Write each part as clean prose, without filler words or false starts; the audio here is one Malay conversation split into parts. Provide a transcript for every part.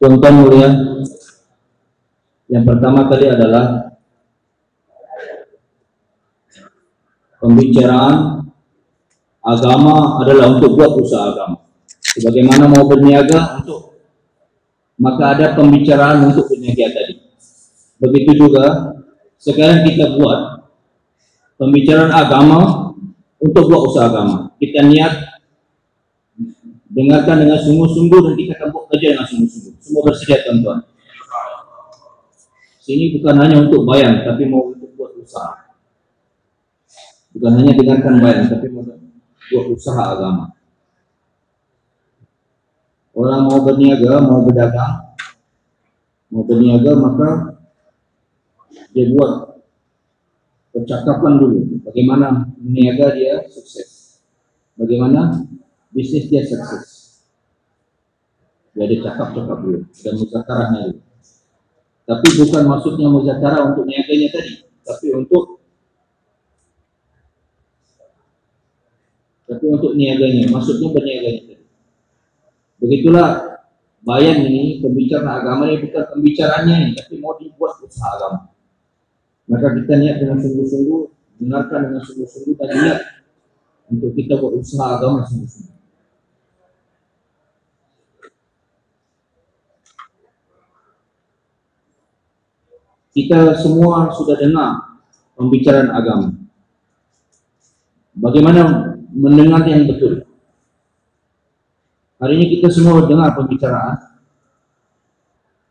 Tuan-tuan mulia, yang pertama tadi adalah pembicaraan agama adalah untuk buat usaha agama. Sebagaimana mau berniaga maka ada pembicaraan untuk berniaga tadi. Begitu juga sekarang kita buat pembicaraan agama untuk buat usaha agama. Kita niat dengarkan dengan sungguh-sungguh dan kita akan buat kerja dengan sungguh-sungguh. Semua bersedia tuan-tuan. Sini bukan hanya untuk bayang, tapi mau untuk buat usaha. Bukan hanya dengarkan bayang, tapi mau buat usaha agama. Orang mau berniaga, mau berdagang, mau berniaga maka dia buat percakapan dulu. Bagaimana berniaga dia sukses. Bagaimana bisnis dia sukses. Dia ada cakap-cakap dulu dan muzakarahnya dulu. Tapi bukan maksudnya muzakarah untuk niaganya tadi, tapi untuk niaganya, maksudnya berniaganya tadi. Begitulah bayang ini, pembicaraan agama ini bukan pembicaraannya ini, tapi mau dibuat usaha agama. Maka kita niat dengan sungguh-sungguh, dengarkan dengan sungguh-sungguh dan niat untuk kita buat usaha agama sungguh-sungguh. Kita semua sudah dengar pembicaraan agama. Bagaimana mendengar yang betul? Hari ini kita semua dengar pembicaraan,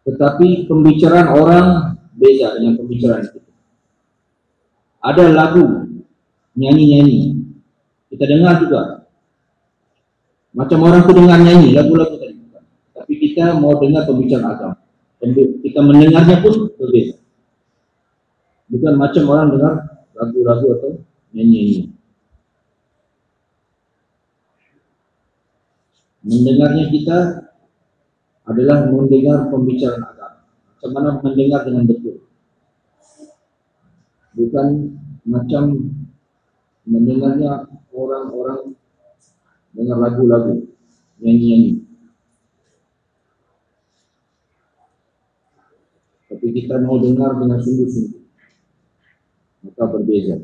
tetapi pembicaraan orang beda dengan pembicaraan kita. Ada lagu, nyanyi-nyanyi, kita dengar juga. Macam orang itu dengar nyanyi, lagu-lagu tadi. Tapi kita mau dengar pembicaraan agama. Dan kita mendengarnya pun berbeda. Bukan macam orang dengar lagu-lagu atau nyanyi-nyanyi. Mendengarnya kita adalah mendengar pembicaraan agama. Macam mana mendengar dengan betul. Bukan macam mendengarnya orang-orang dengar lagu-lagu, nyanyi-nyanyi. Tapi kita mau dengar dengan sungguh-sungguh. Maka berbeza.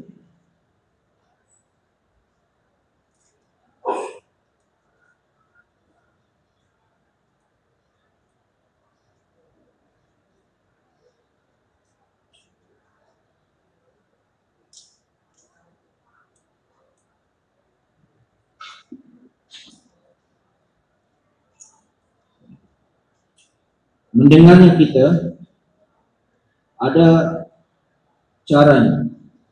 Mendengarnya kita ada caranya,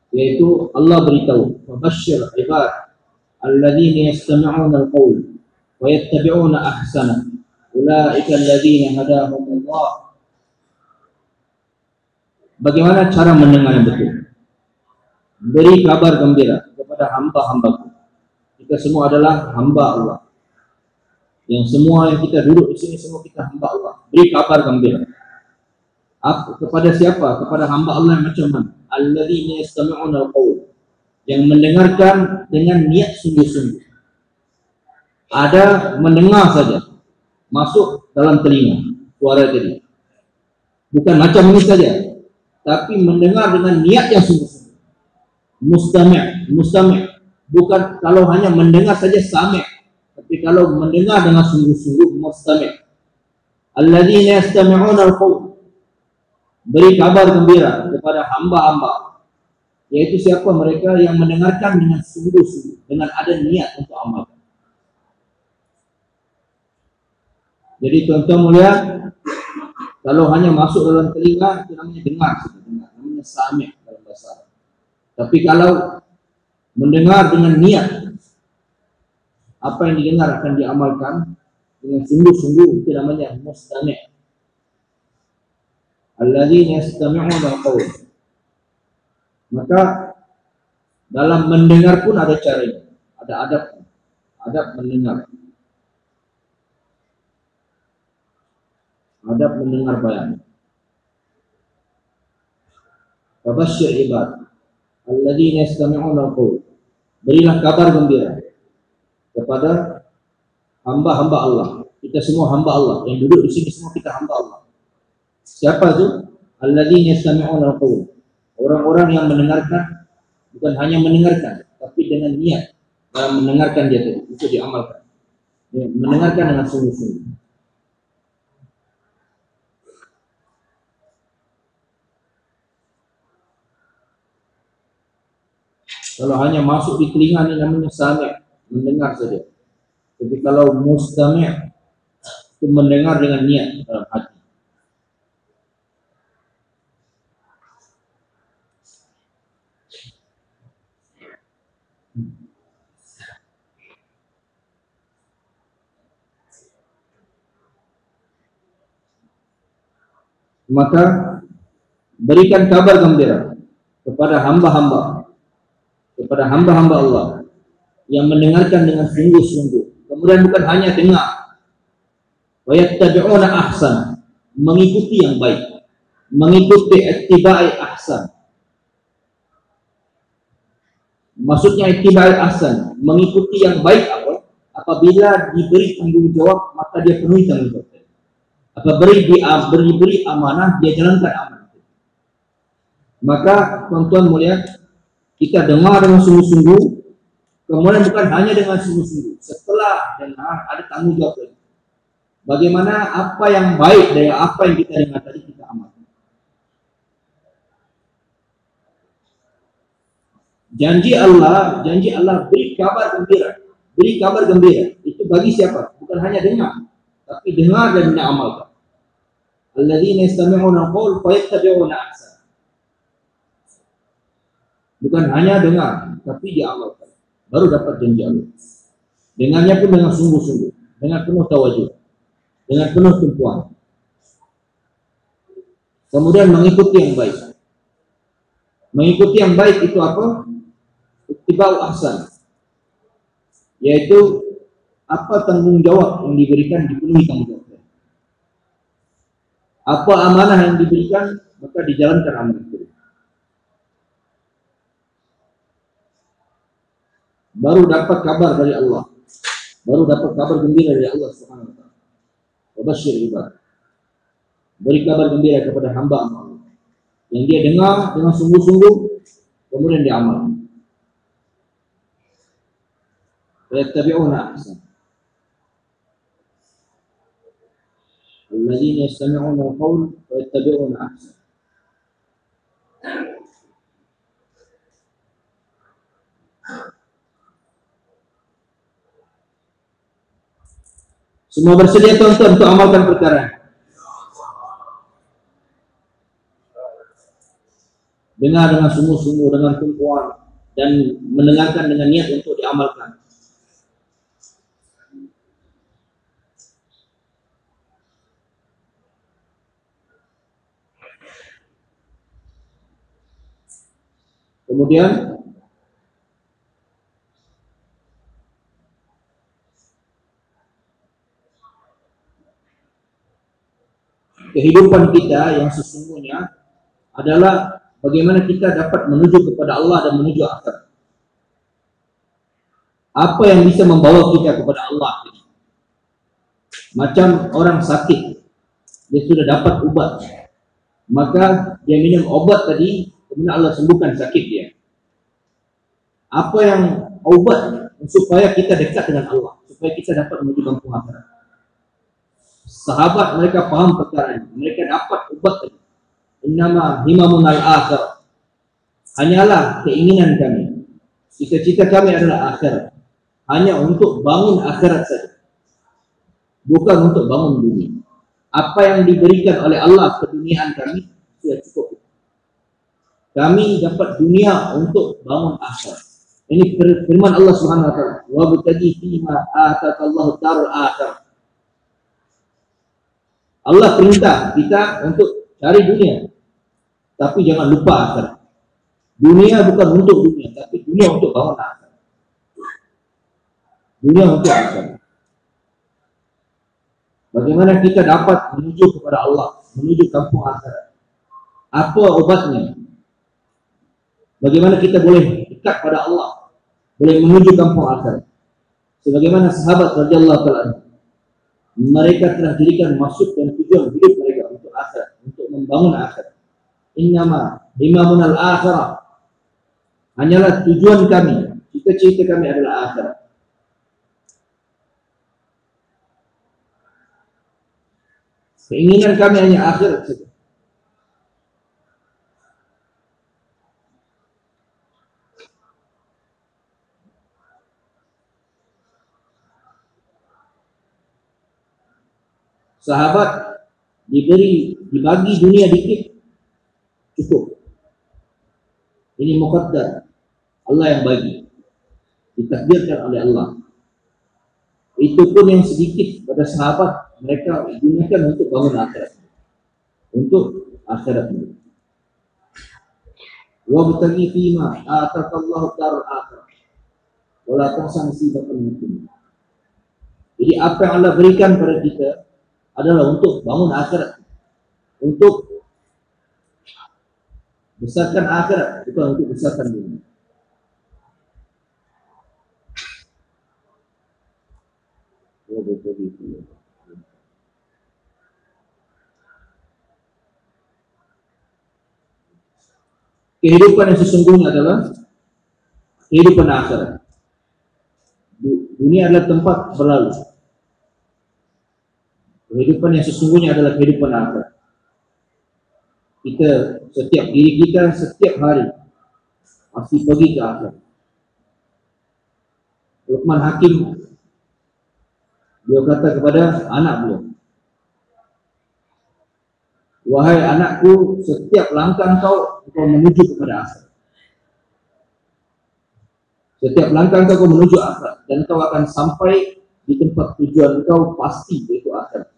yaitu Allah beritahu, "Fabashshir ibad alladzina yastami'una al-qaul wa yattabi'una ahsana, ulaika alladzina hadahumullah." Bagaimana cara mendengar yang betul? Beri kabar gembira kepada hamba-hambaku. Kita semua adalah hamba Allah. Yang semua yang kita duduk di sini semua kita hamba Allah. Beri kabar gembira. Kepada siapa? Kepada hamba Allah yang macam mana? Alladzina yastami'una al-qaul, yang mendengarkan dengan niat sungguh-sungguh. Ada mendengar saja, masuk dalam telinga suara tadi. Bukan macam ini saja, tapi mendengar dengan niat yang sungguh-sungguh. Mustami', bukan kalau hanya mendengar saja sami', tapi kalau mendengar dengan sungguh-sungguh mustami'. Alladzina yastami'una al-qaul, beri kabar gembira kepada hamba-hamba, yaitu siapa? Mereka yang mendengarkan dengan sungguh-sungguh, dengan ada niat untuk amal. Jadi tuan-tuan mulia, kalau hanya masuk dalam telinga itu namanya dengar, namanya sami' dalam bahasa Arab. Tapi kalau mendengar dengan niat, apa yang didengar akan diamalkan dengan sungguh-sungguh, itu namanya mustami'. Alladzina yastami'una al-qaul. Maka dalam mendengar pun ada caranya, ada adab mendengar. Adab mendengar bayan. Fabashshir ibad alladzina yastami'una al-qaul. Berilah kabar gembira kepada hamba-hamba Allah Kita semua hamba Allah. Yang duduk di sini semua kita hamba Allah. Siapa itu? Alladzina yastami'una al-qaul. Orang-orang yang mendengarkan, bukan hanya mendengarkan, tapi dengan niat dalam mendengarkan dia tadi, itu diamalkan. Ya, mendengarkan dengan sungguh-sungguh. Kalau hanya masuk di telinga ini namanya sami', mendengar saja. Tapi kalau mustami' itu mendengar dengan niat dalam hati. Maka berikan kabar gembira kepada hamba-hamba Allah yang mendengarkan dengan sungguh-sungguh. Kemudian bukan hanya dengar, wa yattabi'una ahsan, mengikuti yang baik, mengikuti ittiba'i ahsan. Maksudnya ittiba'i ahsan, mengikuti yang baik apa? Apabila diberi tanggung jawab, maka dia penuhi tanggung jawab. Apabila diberi amanah, dia jalankan amanah. Maka tuan-tuan mulia, kita dengar dengan sungguh-sungguh, kemudian bukan hanya dengan sungguh-sungguh. Setelah dengar, ada tanggung jawab lagi. Bagaimana apa yang baik dari apa yang kita dengar tadi kita amalkan. Janji Allah beri kabar gembira. Itu bagi siapa? Bukan hanya dengar, tapi dengar dan amalkan. Alladzina yastami'una al-qaul fayattabi'una ahsan. Bukan hanya dengar, tapi diamalkan. Baru dapat janji Allah. Dengarnya pun dengan sungguh-sungguh, dengan penuh tawajuh, dengan penuh tumpuan. Kemudian mengikuti yang baik. Mengikuti yang baik itu apa? Ittiba'u ahsan. Yaitu apa tanggung jawab yang diberikan, dipenuhi tanggung jawab. Apa amanah yang diberikan, maka dijalankan amanah itu. Baru dapat kabar dari Allah, baru dapat kabar gembira dari Allah Subhanahu wa taala. Wabashshir ibad. Beri kabar gembira kepada hamba Allah yang dia dengar dengan sungguh-sungguh, kemudian dia amal. Yattabi'una ahsan. Alladzina yastami'una al-qaul wa yattabi'una ahsan. Semua bersedia tuan-tuan untuk amalkan perkara. Dengar dengan sungguh-sungguh, dengan tumpuan, dan mendengarkan dengan niat untuk diamalkan. Kemudian kehidupan kita yang sesungguhnya adalah bagaimana kita dapat menuju kepada Allah dan menuju akhirat. Apa yang bisa membawa kita kepada Allah? Macam orang sakit, dia sudah dapat obat, maka dia minum obat tadi, kemudian Allah sembuhkan sakit dia. Apa yang obat supaya kita dekat dengan Allah, supaya kita dapat menuju kampung akhirat. Sahabat mereka paham perkara ini, mereka dapat obat tadi. Innama himamun al-akhir. Hanyalah keinginan kami, cita-cita kami adalah akhirat. Hanya untuk bangun akhirat saja, bukan untuk bangun dunia. Apa yang diberikan oleh Allah keduniaan kami sudah cukup. Kami dapat dunia untuk bangun akhirat. Ini firman Allah Subhanahu wa taala, wa butagi fima atakallahu darul akhir. Allah perintah kita untuk cari dunia, tapi jangan lupa akhirat. Dunia bukan untuk dunia, tapi dunia untuk bangun akhirat. Dunia untuk akhirat. Bagaimana kita dapat menuju kepada Allah, menuju kampung akhirat? Apa obatnya? Bagaimana kita boleh dekat pada Allah, boleh menuju kampung akhirat? Sebagaimana sahabat radhiyallahu taala Mereka telah jadikan maksud dan tujuan hidup mereka untuk akhirat, untuk membangun akhirat. Innama imamun al-akhirah, hanyalah tujuan kami, cita-cita kami adalah akhirat. Keinginan kami hanya akhirat saja. Sahabat dibagi dunia dikit, cukup. Ini muqaddar, Allah yang bagi, ditakdirkan oleh Allah. Itu pun yang sedikit pada sahabat, mereka gunakan untuk bangun akhirat, untuk akhirat mereka. Wabtaghi fima atakallahu darul akhirah wala tansa nasibaka minad dunya. Jadi apa yang Allah berikan pada kita adalah untuk bangun akhirat, untuk besarkan akhirat, bukan untuk besarkan dunia. Kehidupan yang sesungguhnya adalah kehidupan akhirat. Dunia adalah tempat berlalu. Kehidupan yang sesungguhnya adalah kehidupan akhirat. Kita, setiap diri kita, setiap hari pasti pergi ke akhirat. Luqman Hakim, dia kata kepada anak beliau, wahai anakku, setiap langkah kau menuju kepada akhirat. Setiap langkah kau menuju akhirat, dan kau akan sampai di tempat tujuan kau pasti, yaitu akhirat.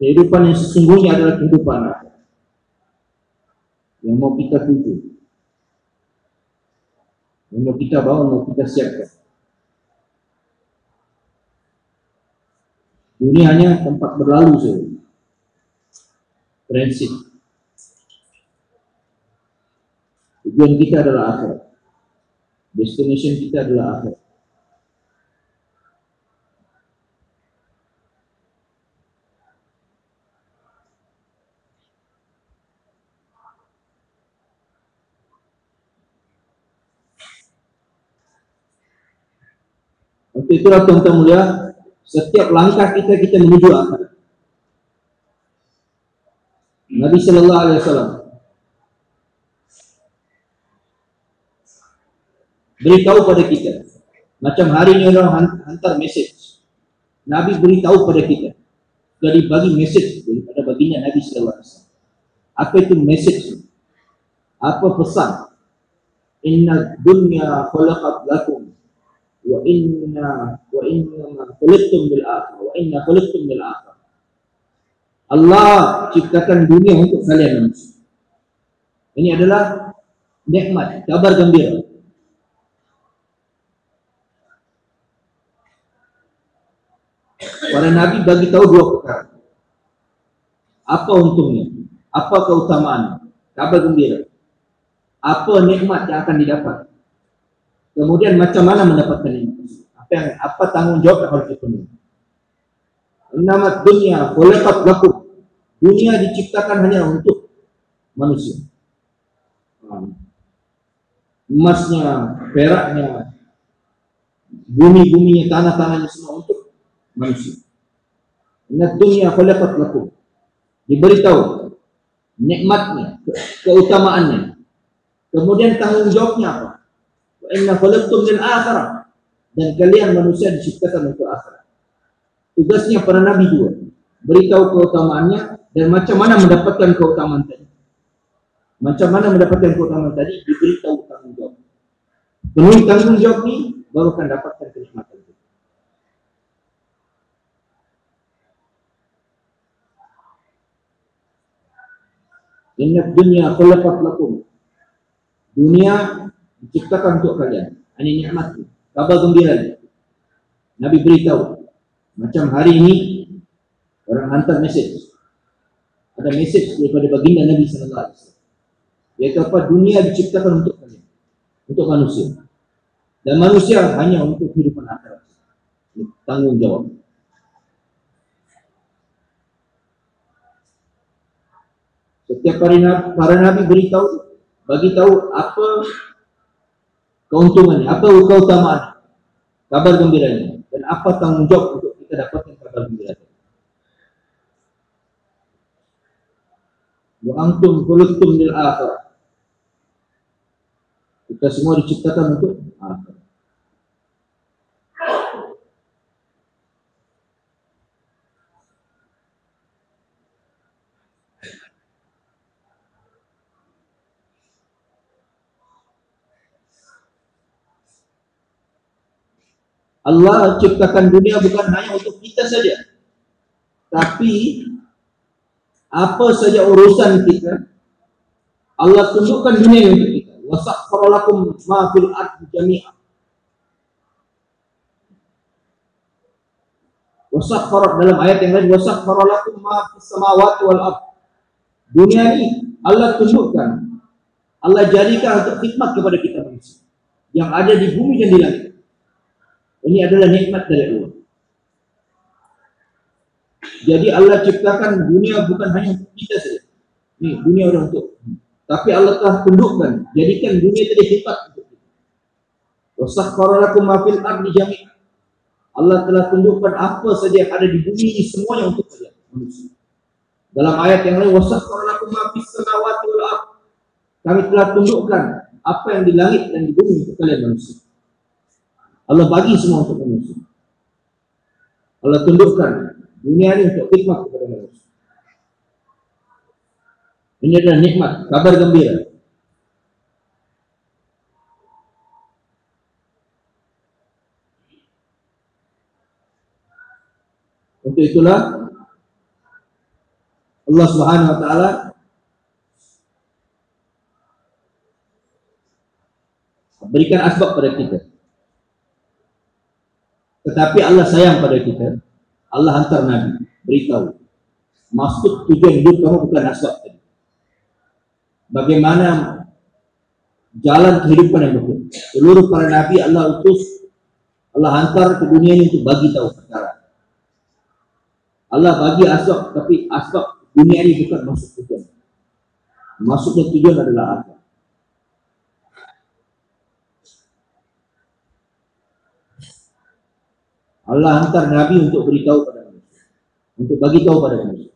Kehidupan yang sesungguhnya adalah kehidupan akhirat yang mau kita tuju, yang mau kita bangun, mau kita siapkan. Dunia hanya tempat berlalu saja, transit. Tujuan kita adalah akhirat, destination kita adalah akhirat. Untuk itulah tuan-tuan mulia, setiap langkah kita menuju akhirat. Nabi Sallallahu Alaihi Wasallam beritahu pada kita, macam hari ini orang hantar message, Nabi beritahu pada kita, dari bagi message pada baginda Nabi Sallallahu Alaihi Wasallam. Apa itu message? Apa pesan? Inna dunya khalaqat lakum wa inna khalaqtum bil akhirah wa inna khalaqtum bil akhirah. Allah ciptakan dunia untuk kalian manusia. Ini adalah nikmat, kabar gembira. Para Nabi bagi tahu dua perkara. Apa untungnya? Apa keutamaan? Kabar gembira. Apa nikmat yang akan didapat? Kemudian macam mana mendapatkan ini? Apa tanggung jawab yang harus dipenuhi? Namat dunia khalaqat lakum. Dunia diciptakan hanya untuk manusia. Emasnya, peraknya, bumi-buminya, tanah-tanahnya semua untuk manusia. Namat dunia khalaqat lakum. Diberitahu nikmatnya, keutamaannya. Kemudian tanggung jawabnya apa? Wa inna khalaqtum lil akhirah. Dan kalian manusia diciptakan untuk akhirat. Tugasnya para nabi dua, beritahu keutamaannya dan macam mana mendapatkan keutamaan tadi. Macam mana mendapatkan keutamaan tadi, diberitahu tanggung jawab. Penuhi tanggung jawab ini, baru akan dapatkan kenikmatan itu. Inna dunya khalaqat lakum. Dunia diciptakan untuk kalian. Ini nikmat, kabar gembira. Nabi beritahu. Macam hari ini orang hantar message. Ada message daripada baginda Nabi Sallallahu Alaihi Wasallam. Yaitu apa? Dunia diciptakan untuk kalian, untuk manusia. Dan manusia hanya untuk kehidupan akhirat. Tanggung jawab. Setiap para nabi bagi tahu apa keuntungannya, apa keutamaan, kabar gembiranya, dan apa tanggung jawab untuk kita dapatkan kabar gembira. Wa antum khuliqtum lil akhirah. Kita semua diciptakan untuk akhirat. Allah ciptakan dunia bukan hanya untuk kita saja, tapi apa saja urusan kita, Allah tundukkan dunia untuk kita. Wasakhkhara lakum ma fil ardi jami'an. Wasakhkhara, dalam ayat yang lain, wasakhkhara lakum ma fis samawati wal ardh. Dunia ini Allah tundukkan, Allah jadikan untuk khidmat kepada kita manusia yang ada di bumi dan di langit. Ini adalah nikmat dari Allah. Jadi Allah ciptakan dunia bukan hanya untuk kita saja. Ini dunia udah untuk, tapi Allah telah tundukkan, jadikan dunia itu khidmat untuk kita. Wasakhkhara lakum ma fil ardi jami'an. Allah telah tundukkan apa saja yang ada di bumi ini semuanya untuk kalian manusia. Dalam ayat yang lain, wasakhkhara lakum ma fis samawati wal ardh. Kami telah tundukkan apa yang di langit dan di bumi untuk kalian manusia. Allah bagi semua untuk manusia. Allah tundukkan dunia ini untuk khidmat kepada manusia. Ini adalah nikmat, kabar gembira. Untuk itulah Allah Subhanahu wa taala berikan asbab pada kita. Tetapi Allah sayang pada kita. Allah hantar Nabi, beritahu maksud tujuan hidup kamu bukan asbab tadi. Bagaimana jalan kehidupan yang betul. Seluruh para Nabi Allah utus, Allah hantar ke dunia ini untuk bagi tahu perkara. Allah bagi asbab, tapi asbab dunia ini bukan maksud tujuan. Maksudnya tujuan adalah apa? Allah hantar Nabi untuk beritahu pada manusia, untuk bagi tahu pada manusia.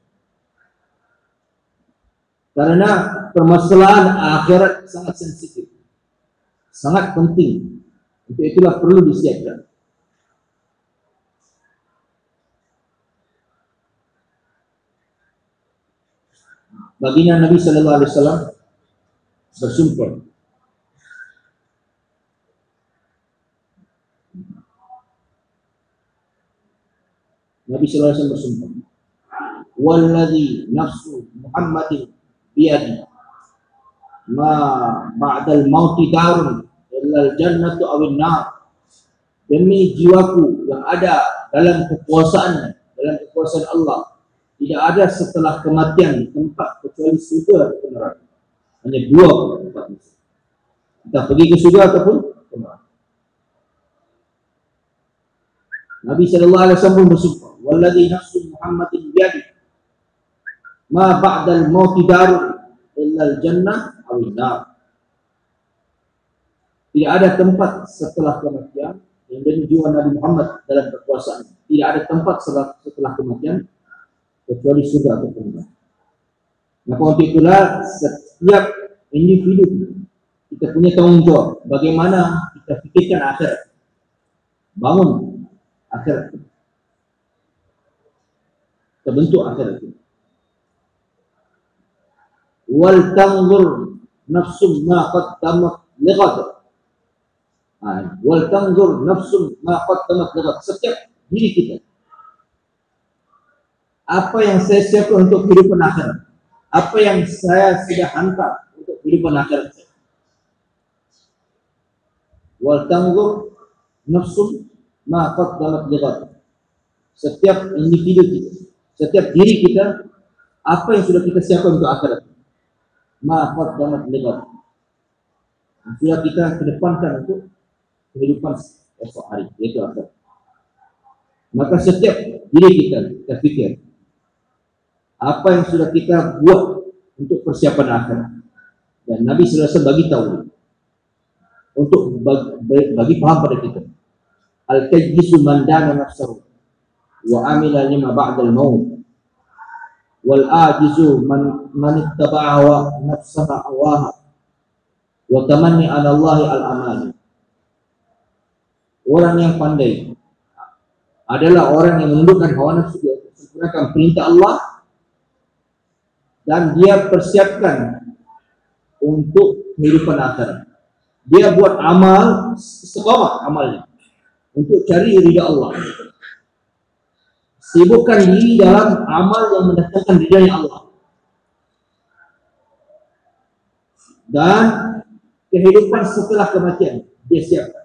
Karena permasalahan akhirat sangat sensitif, sangat penting. Untuk itulah perlu disiapkan. Baginda Nabi Sallallahu Alaihi Wasallam bersumpah, Nabi Sallallahu Alaihi Wasallam bersumpah, walladzi nafsu Muhammadin biyadi ma ba'dal mauti darun illal jannatu awin nar. Demi jiwaku yang ada dalam kekuasaan Allah, tidak ada setelah kematian tempat kecuali surga atau neraka. Hanya dua tempat. Kita pergi ke surga ataupun ke neraka. Nabi Sallallahu Alaihi Wasallam bersumpah, walladzi nafsu Muhammadin biyadi ma ba'dal mauti darun illal jannah awin nar. Tidak ada tempat setelah kematian yang dari jiwa Nabi Muhammad dalam kekuasaan. Tidak ada tempat setelah kematian kecuali surga atau neraka. Maka untuk itulah setiap individu kita punya tanggung jawab bagaimana kita fikirkan akhirat, bangun akhirat, kita bentuk akhirat. Wal tanzur nafsum ma qaddamat lighad. Wal tanzur nafsum ma qaddamat lighad. Setiap diri kita, apa yang saya siapkan untuk kehidupan akhirat, apa yang saya sudah hantar untuk kehidupan akhirat saya. Wal tanzur nafsum ma qaddamat lighad. Setiap individu kita, setiap diri kita, apa yang sudah kita siapkan untuk akhirat. Ma qaddamat lighad. Sudah kita kedepankan untuk kehidupan esok hari, yaitu akhirat. Maka setiap diri kita fikir apa yang sudah kita buat untuk persiapan akhirat. Dan Nabi sallallahu alaihi wasallam bagi tahu untuk bagi paham pada kita. Al-kayyisu man dana nafsahu wa amila lima ba'dal maut. Wal ajizu man ittaba'a nafsaha awaha wa tamanni 'ala Allah al-amani. Orang yang pandai adalah orang yang menundukkan hawa nafsu dia, sempurnakan perintah Allah, dan dia persiapkan untuk kehidupan akhirat. Dia buat amal istiqamah amalnya untuk cari ridha Allah. Sibukkan diri dalam amal yang mendatangkan ridhanya Allah. Dan kehidupan setelah kematian dia siapkan.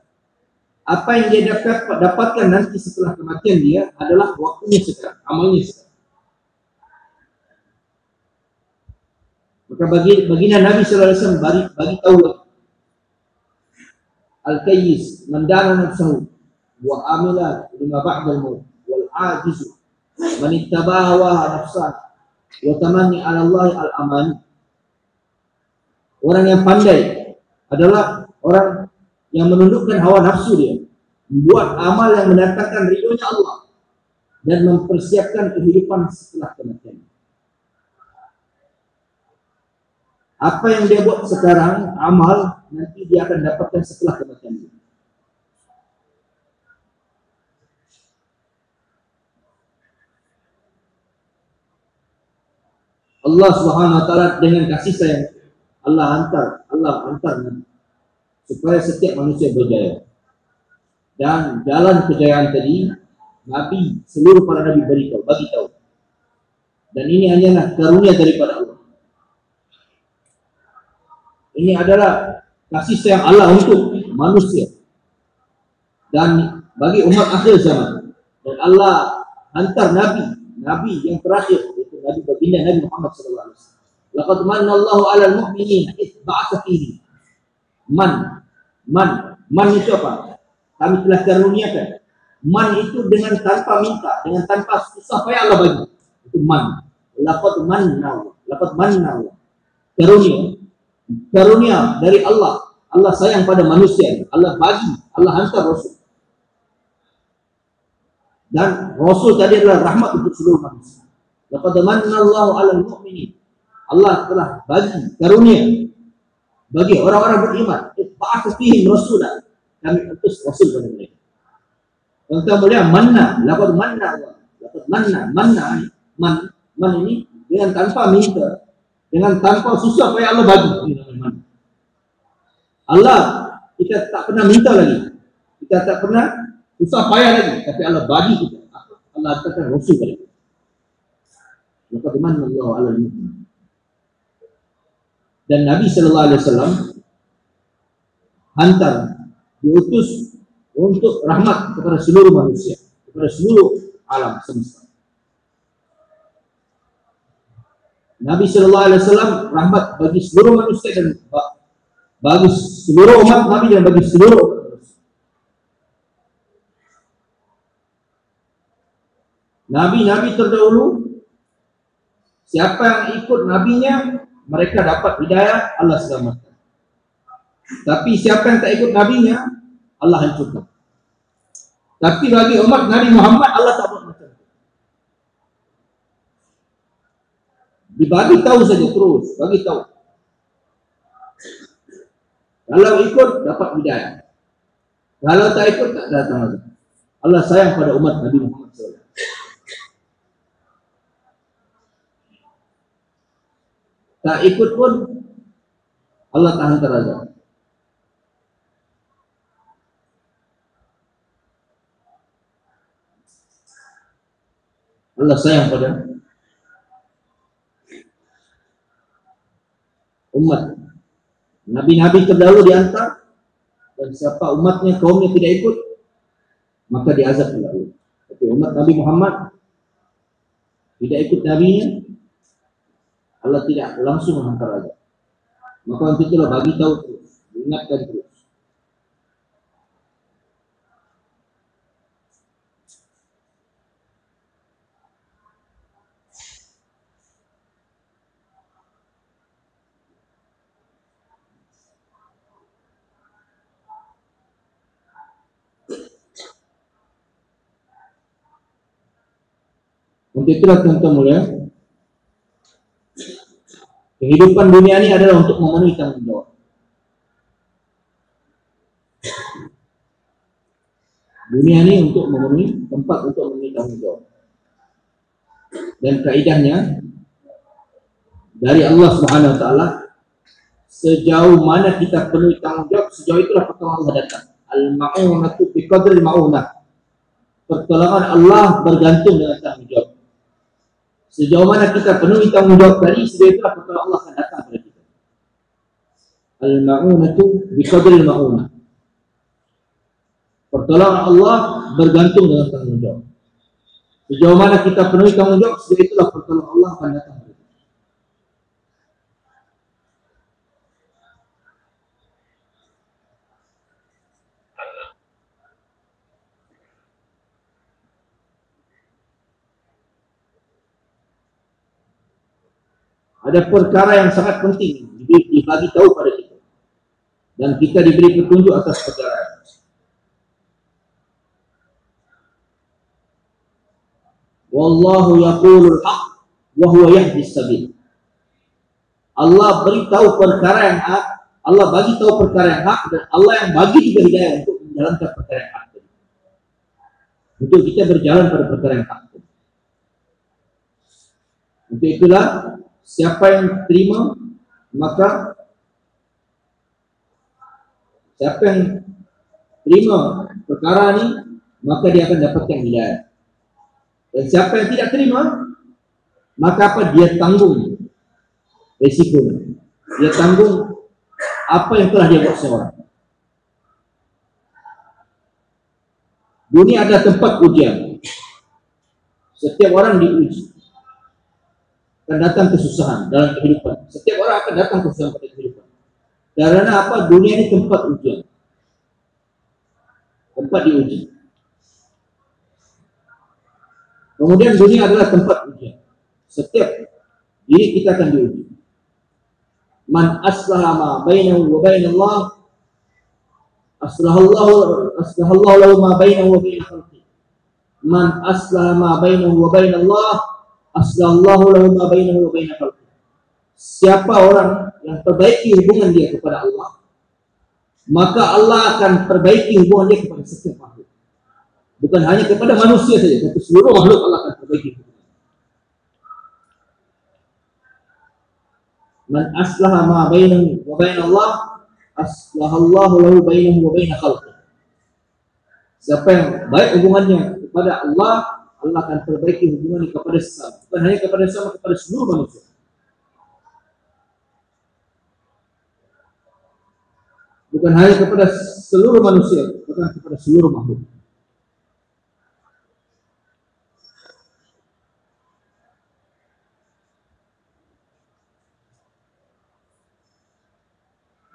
Apa yang dia dapatkan nanti setelah kematian dia adalah waktunya sekarang, amalnya sekarang. Maka baginda Nabi sallallahu alaihi wasallam bagi tahu al-kayyis man dana nafsahu wa amila lima ba'dal maut wal ajizu man ittaba'a nafsahu wa tamanni 'ala Allah al-amani. Orang yang pandai adalah orang yang menundukkan hawa nafsu dia, membuat amal yang mendatangkan ridhonya Allah, dan mempersiapkan kehidupan setelah kematian. Apa yang dia buat sekarang, amal, nanti dia akan dapatkan setelah kematian. Allah Subhanahu wa taala dengan kasih sayang Allah hantar supaya setiap manusia berjaya. Dan jalan kejayaan tadi Nabi, seluruh para nabi bagi tahu. Dan ini hanyalah karunia daripada Allah. Ini adalah kasih sayang Allah untuk manusia dan bagi umat akhir zaman. Dan Allah hantar nabi yang terakhir, yaitu Nabi baginda Nabi Muhammad sallallahu alaihi wasallam. Laqad manna Allahu 'alal mu'minin id ba'atsa fihim man itu apa? Kami telah karuniakan. Man itu dengan tanpa minta, dengan tanpa susah payah Allah bagi. Itu man. Laqad manna Allah. Karunia dari Allah. Allah sayang pada manusia. Allah bagi, Allah hantar Rasul. Dan Rasul tadi adalah rahmat untuk seluruh manusia. Laqad manna Allahu 'alal mu'minin. Allah telah bagi karunia bagi orang-orang beriman. Ba'atsa fihim rasulan. Kami utus Rasul pada mereka. Contoh mulia manna, laqad manna Allah. Laqad man ini dengan tanpa minta, dengan tanpa susah payah Allah bagi. Allah kita tak pernah minta lagi, kita tak pernah susah payah lagi, tapi Allah bagi kita. Allah hantarkan Rasul pada kita. Laqad manna Allahu 'alal mu'minin. Dan Nabi sallallahu alaihi wasallam hantar, diutus untuk rahmat kepada seluruh manusia, kepada seluruh alam semesta. Nabi sallallahu alaihi wasallam rahmat bagi seluruh manusia dan bagi seluruh umat Nabi dan bagi seluruh manusia. Nabi-nabi terdahulu, siapa yang ikut nabinya, mereka dapat hidayah, Allah selamatkan. Tapi siapa yang tak ikut nabinya, Allah hancurkan. Tapi bagi umat Nabi Muhammad, Allah tak buat macam itu. Dibagi tahu saja terus, bagi tahu. Kalau ikut dapat hidayah. Kalau tak ikut tak datang lagi. Allah sayang pada umat Nabi Muhammad SAW. Tak ikut pun Allah tak hantar azab. Allah sayang pada umat. Nabi-nabi terdahulu dihantar, dan siapa umatnya, kaumnya tidak ikut, maka diazab terdahulu. Tapi umat Nabi Muhammad tidak ikut nabinya, Allah tidak langsung menghantar azab. Maka untuk itulah bagi tahu terus, ingatkan terus. Untuk itulah tuan-tuan mulia, kehidupan dunia ini adalah untuk memenuhi tanggung jawab. Dunia ini untuk memenuhi tempat untuk memenuhi tanggung jawab. Dan kaidahnya dari Allah Subhanahu Wa Taala, sejauh mana kita penuhi tanggung jawab, sejauh itulah pertolongan Allah datang. Al-ma'unatu biqadri ma'unah. Pertolongan Allah bergantung dengan tanggung jawab. Sejauh mana kita penuhi tanggung jawab tadi, sejauh itulah pertolongan Allah akan datang kepada kita. Al-ma'unatu biqadri ma'unah. Pertolongan Allah bergantung dengan tanggung jawab. Sejauh mana kita penuhi tanggung jawab, sejauh itulah pertolongan Allah akan datang. Ada perkara yang sangat penting dibagi tahu pada kita, dan kita diberi petunjuk atas perkara ini. Wallahu yaqulul haq wa huwa yahdis sabil. Allah beritahu perkara yang hak, Allah bagi tahu perkara yang hak, dan Allah yang bagi juga hidayah untuk menjalankan perkara yang hak. Untuk kita berjalan pada perkara yang hak. Untuk itulah siapa yang terima, maka siapa yang terima perkara ini, maka dia akan dapatkan hidayah. Dan siapa yang tidak terima, maka apa? Dia tanggung risiko. Dia tanggung apa yang telah dia buat seorang. Dunia ada tempat ujian. Setiap orang diuji. Akan datang kesusahan dalam kehidupan. Setiap orang akan datang kesusahan pada kehidupan. Karena apa? Dunia ini tempat ujian. Tempat diuji. Kemudian dunia adalah tempat ujian. Setiap diri kita akan diuji. Man aslaha ma bainahu wa bainallah aslahallahu lahu ma bainahu wa bain khalqi. Man aslaha ma bainahu wa bainallah aslahallahu lahu ma bainahu wa bain khalqi. Siapa orang yang perbaiki hubungan dia kepada Allah, maka Allah akan perbaiki hubungan dia kepada setiap makhluk. Bukan hanya kepada manusia saja, tapi seluruh makhluk Allah akan perbaiki. Man aslaha ma bainahu wa bainallah aslahallahu lahu bainahu wa bain khalqi. Siapa yang baik hubungannya kepada Allah, Allah akan perbaiki hubungannya kepada sesama. Bukan hanya kepada sesama, kepada seluruh manusia. Bukan hanya kepada seluruh manusia, bukan kepada seluruh makhluk.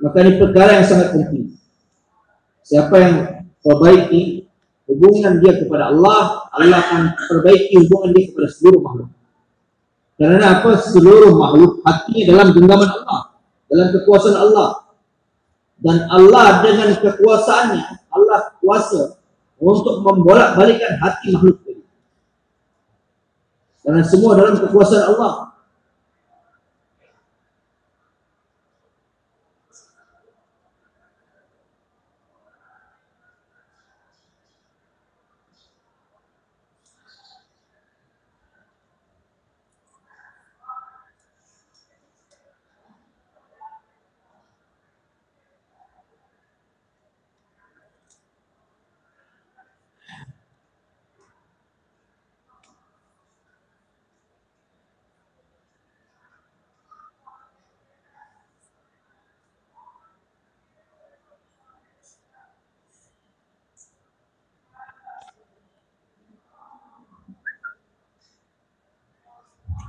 Maka ini perkara yang sangat penting. Siapa yang perbaiki hubungan dia kepada Allah, Allah akan perbaiki hubungan dia kepada seluruh makhluk. Karena apa? Seluruh makhluk hatinya dalam genggaman Allah, dalam kekuasaan Allah. Dan Allah dengan kekuasaannya, Allah kuasa untuk membolak-balikkan hati makhluk ini. Karena semua dalam kekuasaan Allah.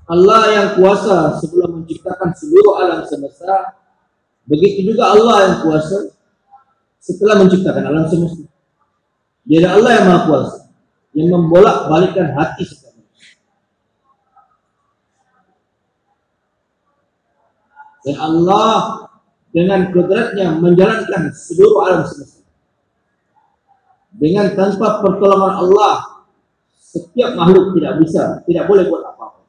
Allah yang kuasa sebelum menciptakan seluruh alam semesta, begitu juga Allah yang kuasa setelah menciptakan alam semesta. Jadi Allah yang Maha Kuasa, yang membolak-balikkan hati setiap manusia. Dan Allah dengan kudratnya menjalankan seluruh alam semesta. Dengan tanpa pertolongan Allah, Setiap makhluk tidak bisa, tidak boleh buat apa-apa.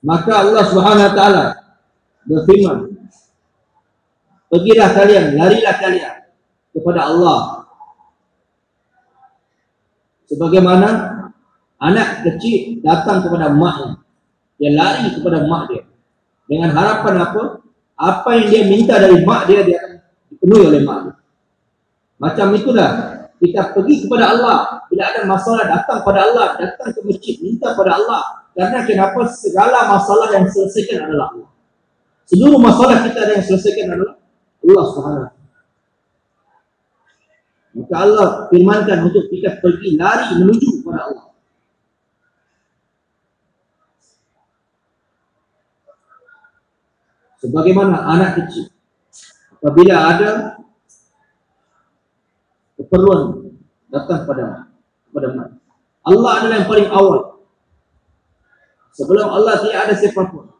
Maka Allah Subhanahu wa taala berfirman, pergilah kalian, larilah kalian kepada Allah. Sebagaimana anak kecil datang kepada maknya, dia lari kepada mak dia dengan harapan apa? Apa yang dia minta dari mak dia, dia akan dipenuhi oleh mak dia. Macam itulah kita pergi kepada Allah. Bila ada masalah, datang pada Allah, datang ke masjid, minta pada Allah. Karena kenapa? Segala masalah yang selesaikan adalah Allah. Seluruh masalah kita yang selesaikan adalah Allah Subhanahu. Maka Allah firmankan untuk kita pergi lari menuju kepada Allah. Sebagaimana anak kecil, apabila ada keperluan datang kepada mak. Allah adalah yang paling awal. Sebelum Allah tidak ada siapapun.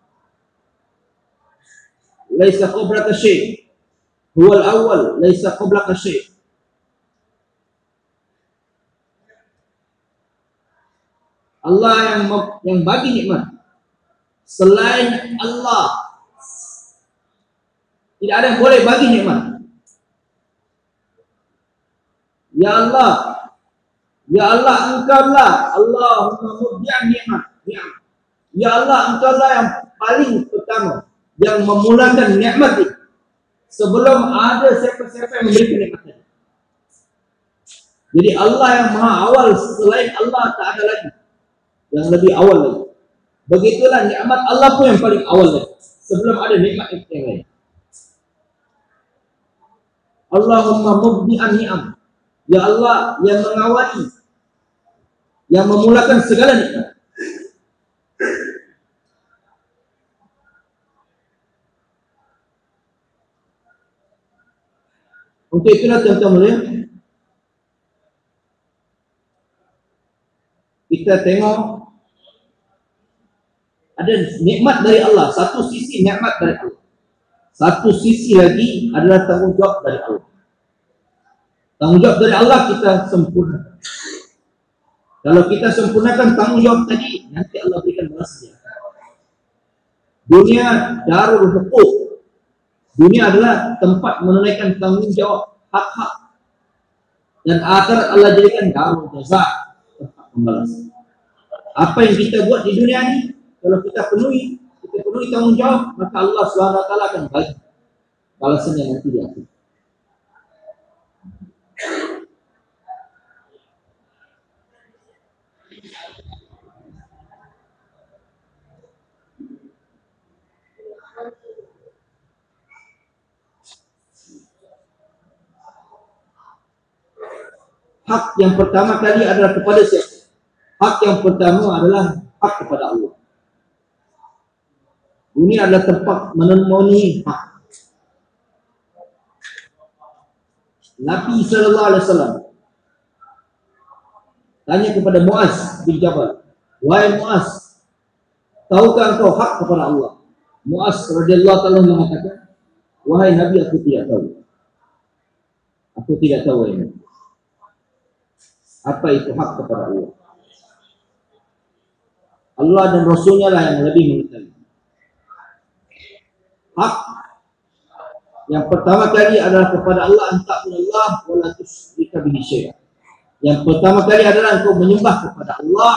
Laisa qablaka syai'. Huwal awwal, laisa qablaka syai'. Allah yang bagi nikmat. Selain Allah tidak ada yang boleh bagi nikmat. Ya Allah, ya Allah, Engkaulah Allahumma mubdi' nikmat. Ya Allah, Engkaulah yang paling pertama yang memulakan nikmat itu sebelum ada siapa-siapa yang memberikan nikmat itu. Jadi Allah yang maha awal, selain Allah tak ada lagi yang lebih awal lagi. Begitulah nikmat Allah pun yang paling awal lagi sebelum ada nikmat yang lain. Allahumma mubdi'an ni'am. Ya Allah yang mengawali, yang memulakan segala nikmat. Untuk itulah tuan-tuan mulia, kita tengok ada nikmat dari Allah. Satu sisi nikmat dari Allah, satu sisi lagi adalah tanggungjawab dari Allah. Tanggungjawab dari Allah kita sempurnakan. Kalau kita sempurnakan tanggungjawab tadi, nanti Allah berikan balasnya. Dunia darul huquq. Dunia adalah tempat menunaikan tanggungjawab hak-hak. Dan akhirat Allah jadikan darul jaza, tempat pembalasan. Apa yang kita buat di dunia ini, kalau kita penuhi tanggungjawab, maka Allah SWT akan bagi balasannya nanti di akhir. Hak yang pertama kali adalah kepada siapa? Hak yang pertama adalah hak kepada Allah. Dunia adalah tempat memenuhi hak. Nabi SAW tanya kepada Muaz bin Jabal, wahai Muaz, tahukah engkau hak kepada Allah? Muaz radhiyallahu ta'ala mengatakan, wahai Nabi, aku tidak tahu. Aku tidak tahu ini. Apa itu hak kepada Allah? Allah dan Rasulnya lah yang lebih mengetahui. Hak yang pertama kali adalah kepada Allah, anta'budallah wa la tusyrika bihi syai'a. Yang pertama kali adalah engkau menyembah kepada Allah,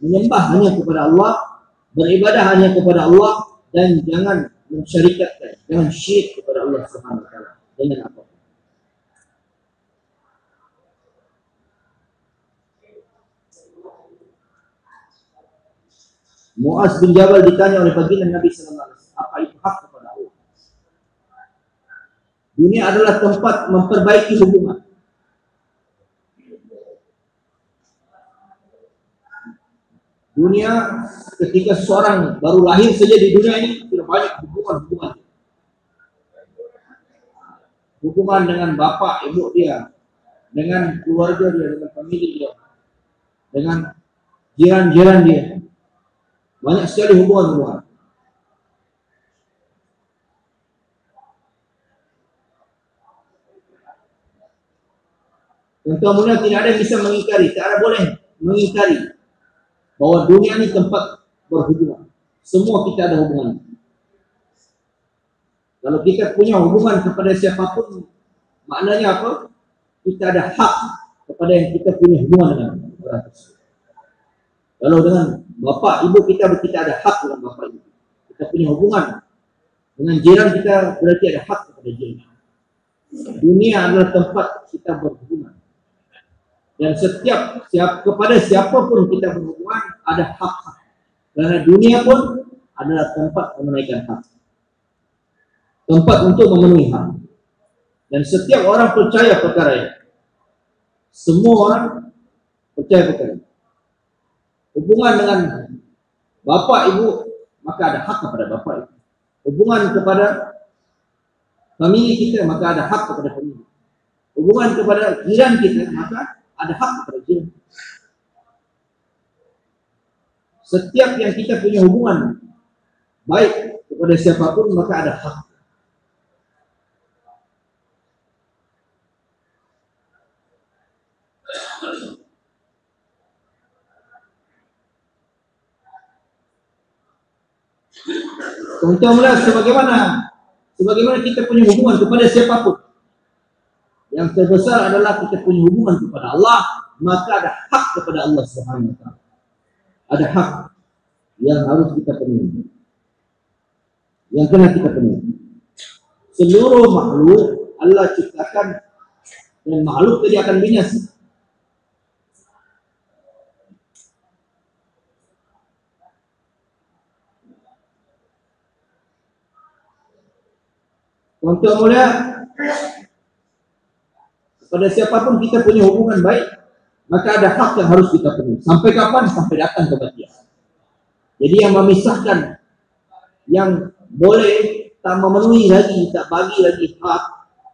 menyembah hanya kepada Allah, beribadah hanya kepada Allah, dan jangan mensyarikatkan, jangan syirik kepada Allah Subhanahu wa taala dengan apa. Muaz bin Jabal ditanya oleh baginda Nabi sallallahu alaihi wasallam, apa itu hak kepada Allah? Dunia adalah tempat memperbaiki hubungan. Dunia ketika seseorang baru lahir saja di dunia ini sudah banyak hubungan. Hubungan dengan bapak, ibu dia, dengan keluarga dia, dengan famili dia, dengan jiran-jiran dia. Banyak sekali hubungan. Tuan-tuan mulia, tidak ada yang bisa mengingkari, tidak ada boleh mengingkari bahwa dunia ini tempat berhubungan. Semua kita ada hubungan. Kalau kita punya hubungan kepada siapapun, maknanya apa? Kita ada hak kepada yang kita punya hubungan dengan orang tersebut. Kalau dengan bapak ibu kita ada hak dengan bapak ibu. Kita punya hubungan dengan jiran kita, berarti ada hak kepada jiran. Dunia adalah tempat kita berhubungan. Dan kepada siapapun kita berhubungan ada hak-hak. Karena dunia pun adalah tempat menunaikan hak. Tempat untuk memenuhi hak. Dan setiap orang percaya perkara ini. Semua orang percaya perkara ini. Hubungan dengan bapak ibu, maka ada hak kepada bapak ibu. Hubungan kepada famili kita, maka ada hak kepada famili. Hubungan kepada jiran kita, maka ada hak kepada jiran. Setiap yang kita punya hubungan baik kepada siapapun, maka ada hak. Contohnya sebagaimana kita punya hubungan kepada siapapun, yang terbesar adalah kita punya hubungan kepada Allah, maka ada hak kepada Allah Subhanahu wa taala. Ada hak yang harus kita penuhi, yang kena kita penuhi. Seluruh makhluk Allah ciptakan, dan makhluk tadi akan binasa. Contoh mulia, kepada siapapun kita punya hubungan baik, maka ada hak yang harus kita penuhi. Sampai kapan? Sampai datang kematian. Jadi yang memisahkan, yang boleh tak memenuhi lagi, tak bagi lagi hak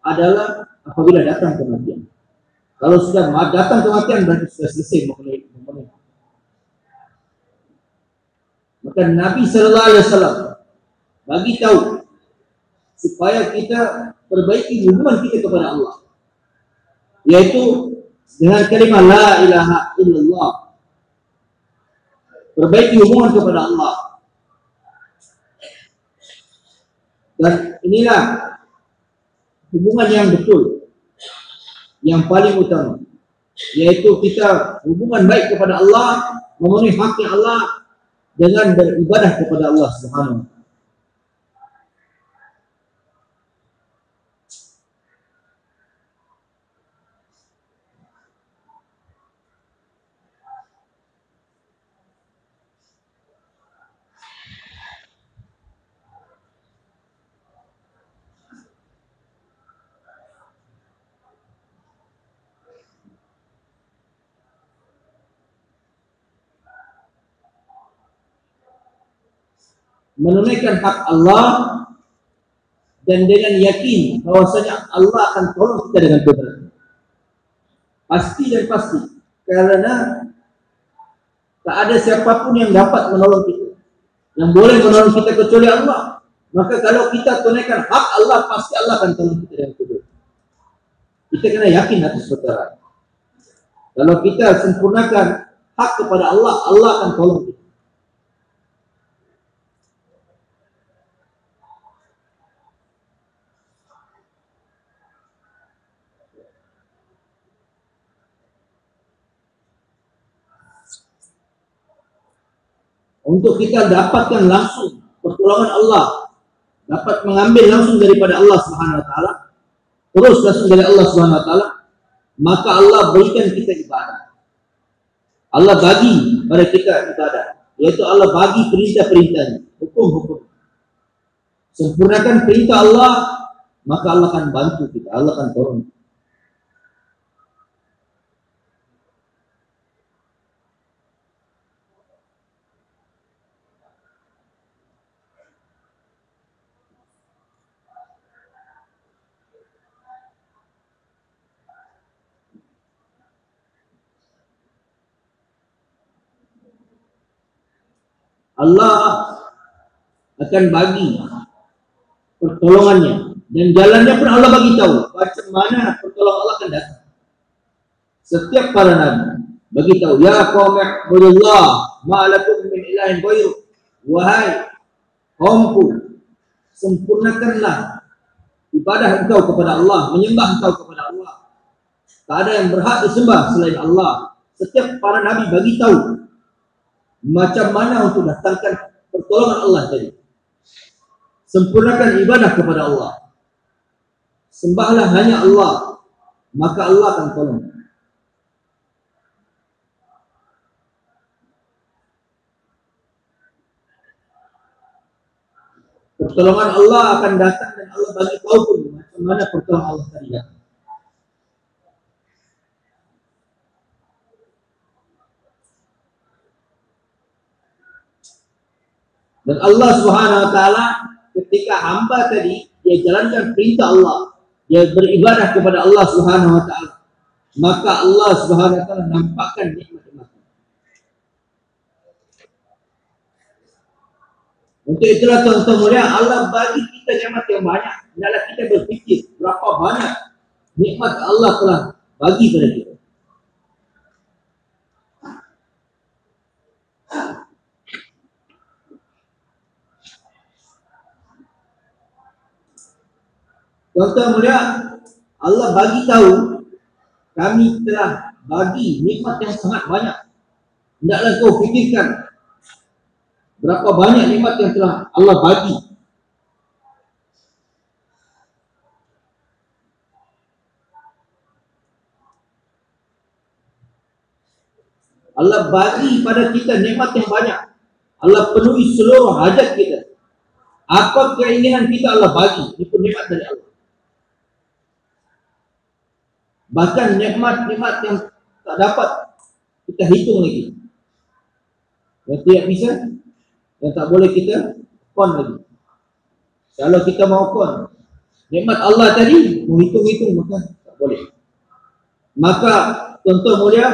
adalah apabila datang kematian. Kalau sudah datang kematian, berarti sudah selesai memenuhi. Maka Nabi Sallallahu Alaihi Wasallam bagi tahu supaya kita perbaiki hubungan kita kepada Allah, yaitu dengan kalimat la ilaha illallah. Perbaiki hubungan kepada Allah. Dan inilah hubungan yang betul, yang paling utama, yaitu kita hubungan baik kepada Allah, memenuhi haknya Allah dengan beribadah kepada Allah Subhanahu wa taala. Menunaikan hak Allah dan dengan yakin bahwasanya Allah akan tolong kita dengan benar. Pasti dan pasti, karena tak ada siapapun yang dapat menolong kita, yang boleh menolong kita kecuali Allah. Maka kalau kita tunaikan hak Allah, pasti Allah akan tolong kita dengan benar. Kita kena yakin atas perkara. Kalau kita sempurnakan hak kepada Allah, Allah akan tolong kita. Untuk kita dapatkan langsung pertolongan Allah, dapat mengambil langsung daripada Allah Subhanahu wa taala, terus langsung dari Allah Subhanahu wa taala, maka Allah berikan kita ibadah. Allah bagi pada kita ibadah, yaitu Allah bagi perintah-perintahnya, hukum-hukum. Sempurnakan perintah Allah, maka Allah akan bantu kita, Allah akan tolong. Allah akan bagi pertolongannya, dan jalannya pun Allah bagi tahu macam mana pertolongan Allah akan datang. Setiap para nabi bagi tahu, ya qaumi ibudullah ma lakum min ilahin ghairu. Wahai kaumku, sempurnakanlah ibadah engkau kepada Allah, menyembah engkau kepada Allah. Tak ada yang berhak disembah selain Allah. Setiap para nabi bagi tahu macam mana untuk datangkan pertolongan Allah tadi. Sempurnakan ibadah kepada Allah. Sembahlah hanya Allah, maka Allah akan tolong. Pertolongan Allah akan datang dan Allah bagi tahu pun macam mana pertolongan Allah tadi datang. Dan Allah Subhanahu wa taala ketika hamba tadi dia jalankan perintah Allah, dia beribadah kepada Allah Subhanahu wa taala, maka Allah Subhanahu wa taala nampakkan nikmat-nikmat. Untuk itulah tuan-tuan mulia, Allah bagi kita nikmat yang banyak. Hendaklah kita berfikir berapa banyak nikmat Allah telah bagi pada kita. Tuan-tuan mulia, Allah bagi tahu kami telah bagi nikmat yang sangat banyak. Hendaklah kau fikirkan berapa banyak nikmat yang telah Allah bagi. Allah bagi pada kita nikmat yang banyak. Allah penuhi seluruh hajat kita. Apa keinginan kita Allah bagi. Itu nikmat dari Allah. Bahkan nikmat-nikmat yang tak dapat kita hitung lagi, yang tidak bisa, yang tak boleh kita kon lagi. Kalau kita mau kon nikmat Allah tadi, mau hitung-hitung maka tak boleh. Maka tuan-tuan mulia,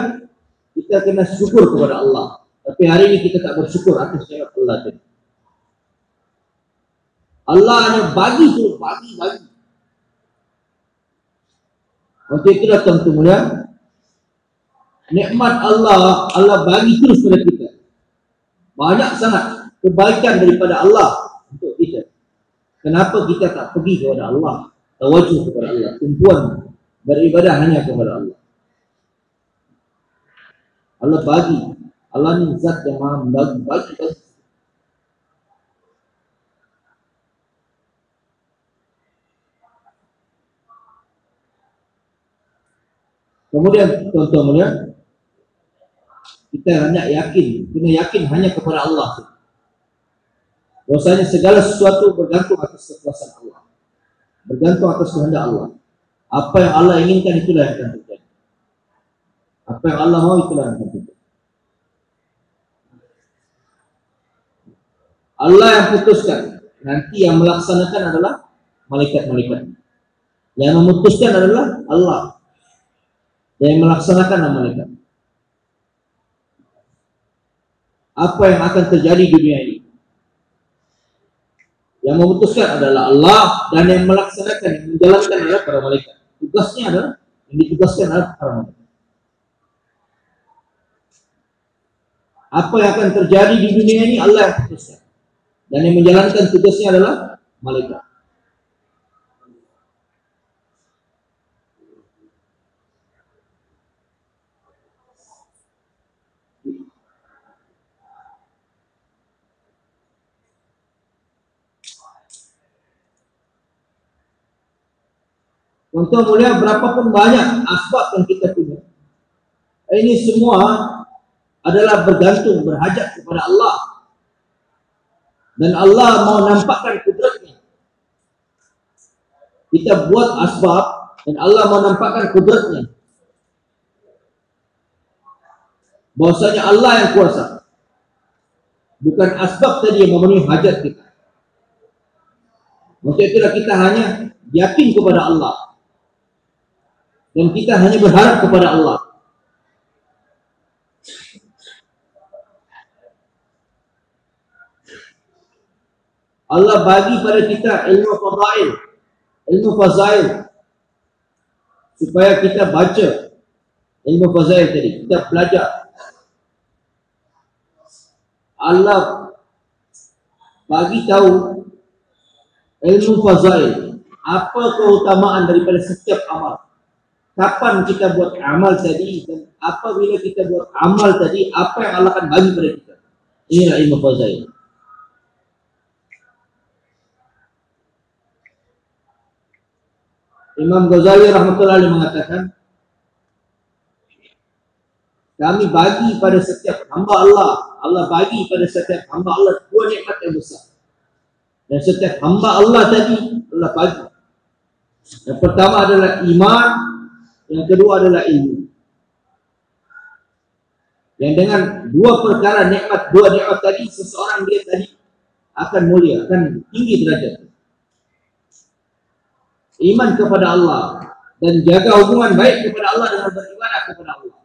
kita kena syukur kepada Allah. Tapi hari ini kita tak bersyukur atas nikmat Allah tadi. Allah hanya bagi tu, bagi. Waktu itulah tuan-tuan mulia, nikmat Allah bagi terus pada kita. Banyak sangat kebaikan daripada Allah untuk kita. Kenapa kita tak pergi kepada Allah, tawajuh kepada Allah, tumpuan beribadah hanya kepada Allah. Allah bagi. Allah ni zat yang maha bagi. Kemudian tuan-tuan mulia, kita hendak kena yakin hanya kepada Allah. Bahwasanya segala sesuatu bergantung atas kekuasaan Allah, bergantung atas kehendak Allah. Apa yang Allah inginkan itulah yang akan terjadi. Apa yang Allah mau itulah yang akan terjadi. Allah yang putuskan, nanti yang melaksanakan adalah malaikat-malaikat. Yang memutuskan adalah Allah. Dan yang melaksanakan malaikat. Apa yang akan terjadi di dunia ini? Yang memutuskan adalah Allah, dan yang melaksanakan, yang menjalankan adalah para malaikat. Tugasnya adalah, yang ditugaskan adalah para malaikat. Apa yang akan terjadi di dunia ini Allah yang putuskan, dan yang menjalankan tugasnya adalah malaikat. Tuan-tuan mulia, berapapun banyak asbab yang kita punya, ini semua adalah bergantung, berhajat kepada Allah. Dan Allah mau nampakkan kudratnya. Kita buat asbab, dan Allah mau nampakkan kudratnya. Bahwasanya Allah yang kuasa. Bukan asbab tadi yang memenuhi hajat kita. Maksud itulah kita hanya yakin kepada Allah. Dan kita hanya berharap kepada Allah. Allah bagi pada kita ilmu fadail, ilmu fazail, supaya kita baca, Ilmu fazail tadi kita belajar. Allah bagi tahu ilmu fazail, apa keutamaan daripada setiap amal. Kapan kita buat amal tadi dan apabila kita buat amal tadi, apa yang Allah akan bagi pada kita. Inilah ilmu fazail. Imam Ghazali rahmatullahi alaihi mengatakan, kami bagi pada setiap hamba Allah, Allah bagi pada setiap hamba Allah dua nikmat yang besar. Dan setiap hamba Allah tadi Allah bagi. Yang pertama adalah iman, yang kedua adalah ilmu. Yang dengan dua perkara nikmat, dua nikmat tadi, seseorang dia tadi akan mulia, akan tinggi derajat. Iman kepada Allah dan jaga hubungan baik kepada Allah dengan beribadah kepada Allah.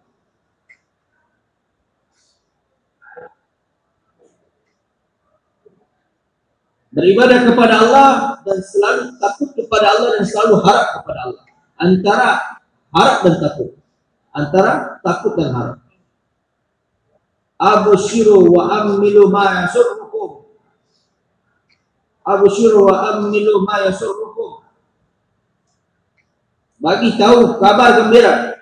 Beribadah kepada Allah dan selalu takut kepada Allah dan selalu harap kepada Allah. Antara harap dan takut. Antara takut dan harap. Abshiru wa amilu ma yasurrukum. Abshiru wa amilu ma yasurrukum. Bagi tahu kabar gembira.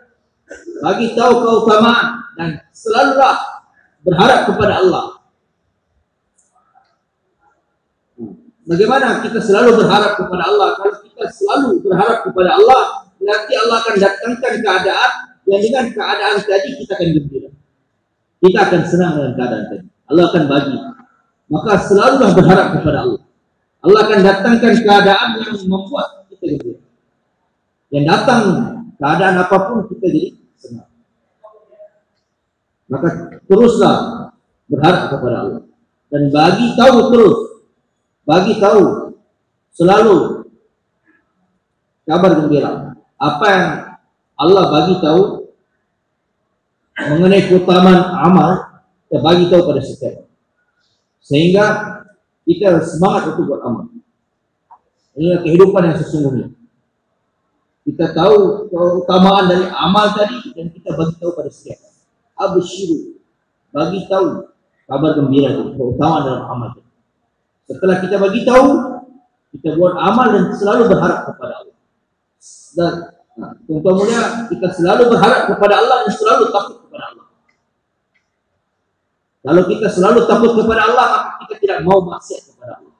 Bagi tahu keutamaan dan selalulah berharap kepada Allah. Bagaimana kita selalu berharap kepada Allah? Kalau kita selalu berharap kepada Allah, nanti Allah akan datangkan keadaan yang dengan keadaan tadi kita akan gembira. Kita akan senang dengan keadaan tadi. Allah akan bagi. Maka selalulah berharap kepada Allah. Allah akan datangkan keadaan yang membuat kita gembira. Yang datang keadaan apapun kita jadi senang. Maka teruslah berharap kepada Allah. Dan bagi tahu terus. Bagi tahu selalu kabar gembira. Apa yang Allah bagi tahu mengenai keutamaan amal, kita bagi tahu pada setiap. Sehingga kita semangat untuk buat amal. Inilah kehidupan yang sesungguhnya. Kita tahu keutamaan dari amal tadi dan kita bagi tahu pada setiap. Abshiru, bagi tahu kabar gembira itu, keutamaan dalam amal itu. Setelah kita bagi tahu, kita buat amal dan selalu berharap kepada Allah. Dan contoh mulia, kita selalu berharap kepada Allah dan selalu takut kepada Allah. Kalau kita selalu takut kepada Allah, maka kita tidak mau maksiat kepada Allah.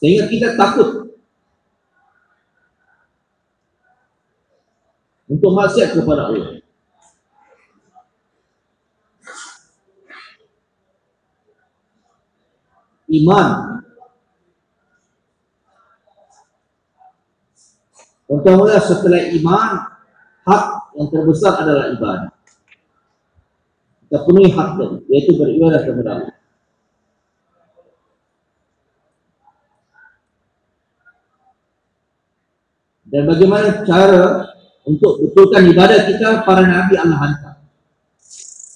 Sehingga kita takut untuk maksiat kepada Allah. Iman. Contohnya setelah iman, hak yang terbesar adalah ibadah. Kita penuhi hak tadi, yaitu beribadah kepada Allah. Dan bagaimana cara untuk betulkan ibadah kita? Para nabi Allah hantar.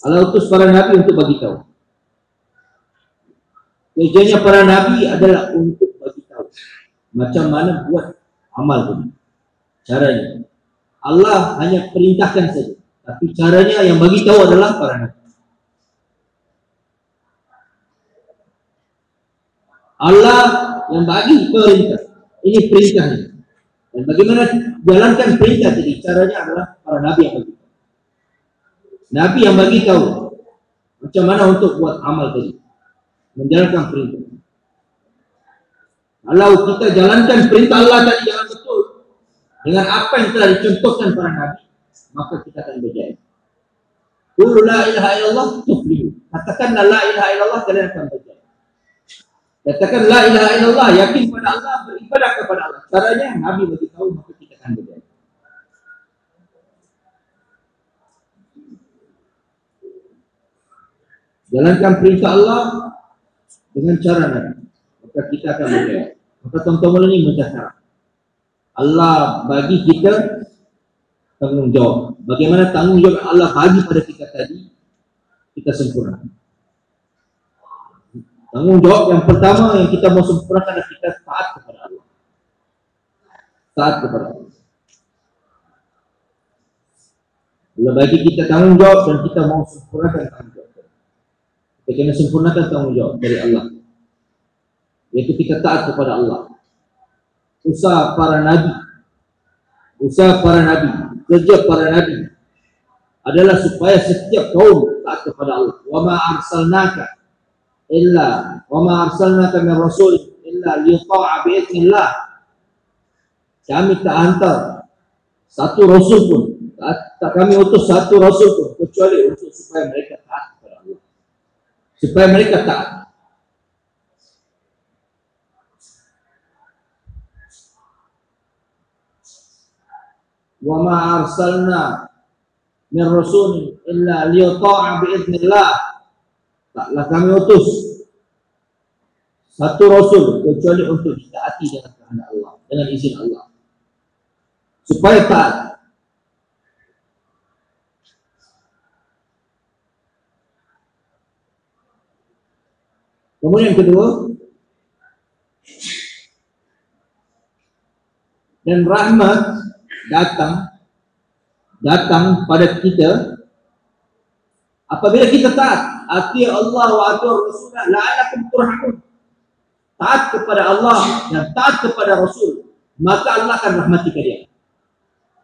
Allah utus para nabi untuk bagi tahu. Tujuannya para nabi adalah untuk bagi tahu macam mana buat amal itu. Caranya. Allah hanya perintahkan saja, tapi caranya yang bagi tahu adalah para nabi. Allah yang bagi perintah. Ini perintahnya. Dan bagaimana jalankan perintah tadi? Caranya adalah para nabi yang bagi tahu. Nabi yang bagi tahu macam mana untuk buat amal tadi. Menjalankan perintah. Kalau kita jalankan perintah Allah tadi jangan betul dengan apa yang telah dicontohkan para nabi, maka kita akan berjaya. Qul la ilaha illallah tuflihu. Katakanlah la ilaha illallah, kalian akan berjaya. Katakan la ilaha illallah, yakin pada Allah, beribadah kepada Allah. Caranya nabi bagi tahu, maka kita akan berjaya. Jalankan perintah Allah dengan cara nabi, maka kita akan berjaya. Maka teman-teman ini mencatat Allah bagi kita tanggung jawab. Bagaimana tanggung jawab Allah bagi pada kita tadi, kita sempurna. Tanggung jawab yang pertama yang kita mau sempurnakan adalah kita taat kepada Allah. taat kepada Allah. Bila bagi kita tanggungjawab dan kita mau sempurnakan tanggungjawab, kita kena sempurnakan tanggungjawab dari Allah, yaitu kita taat kepada Allah. Usaha para nabi, kerja para nabi adalah supaya setiap kaum taat kepada Allah. Wa ma arsalnaka min rasul illa liyuta'a bi idznillah. Kami tak hantar satu rasul pun, tak kami utus satu rasul pun kecuali untuk supaya mereka taat kepada Allah. Supaya mereka taat. Wa ma arsalna min rasul illa liyuta'a bi idznillah. Taklah kami utus satu rasul kecuali untuk ditaati dengan kehendak Allah, dengan izin Allah, supaya taat. Kemudian yang kedua, dan rahmat datang pada kita apabila kita taat. Ati Allah wa ati Rasulullah la'alakum turhamun. Taat kepada Allah dan taat kepada Rasul, maka Allah akan rahmati kalian.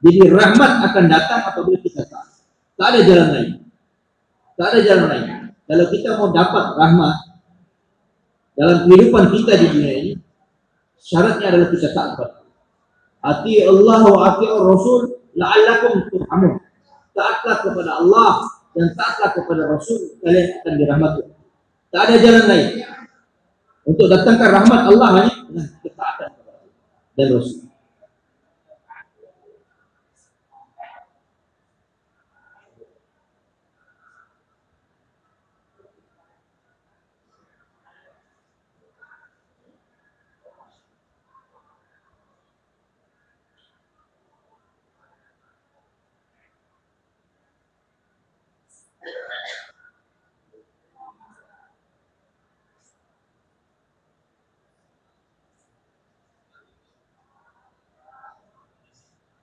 Jadi rahmat akan datang apabila kita taat. Tak ada jalan lain. Kalau kita mau dapat rahmat dalam kehidupan kita di dunia ini, syaratnya adalah kita taat kepada Allah. Ati Allah wa ati Rasul la'allakum turhamun. Taatlah kepada Allah dan taatlah kepada Rasul, kalian akan dirahmati. Tak ada jalan lain. Untuk datangkan rahmat Allah hanya dengan ketaatan kepada Allah dan Rasul.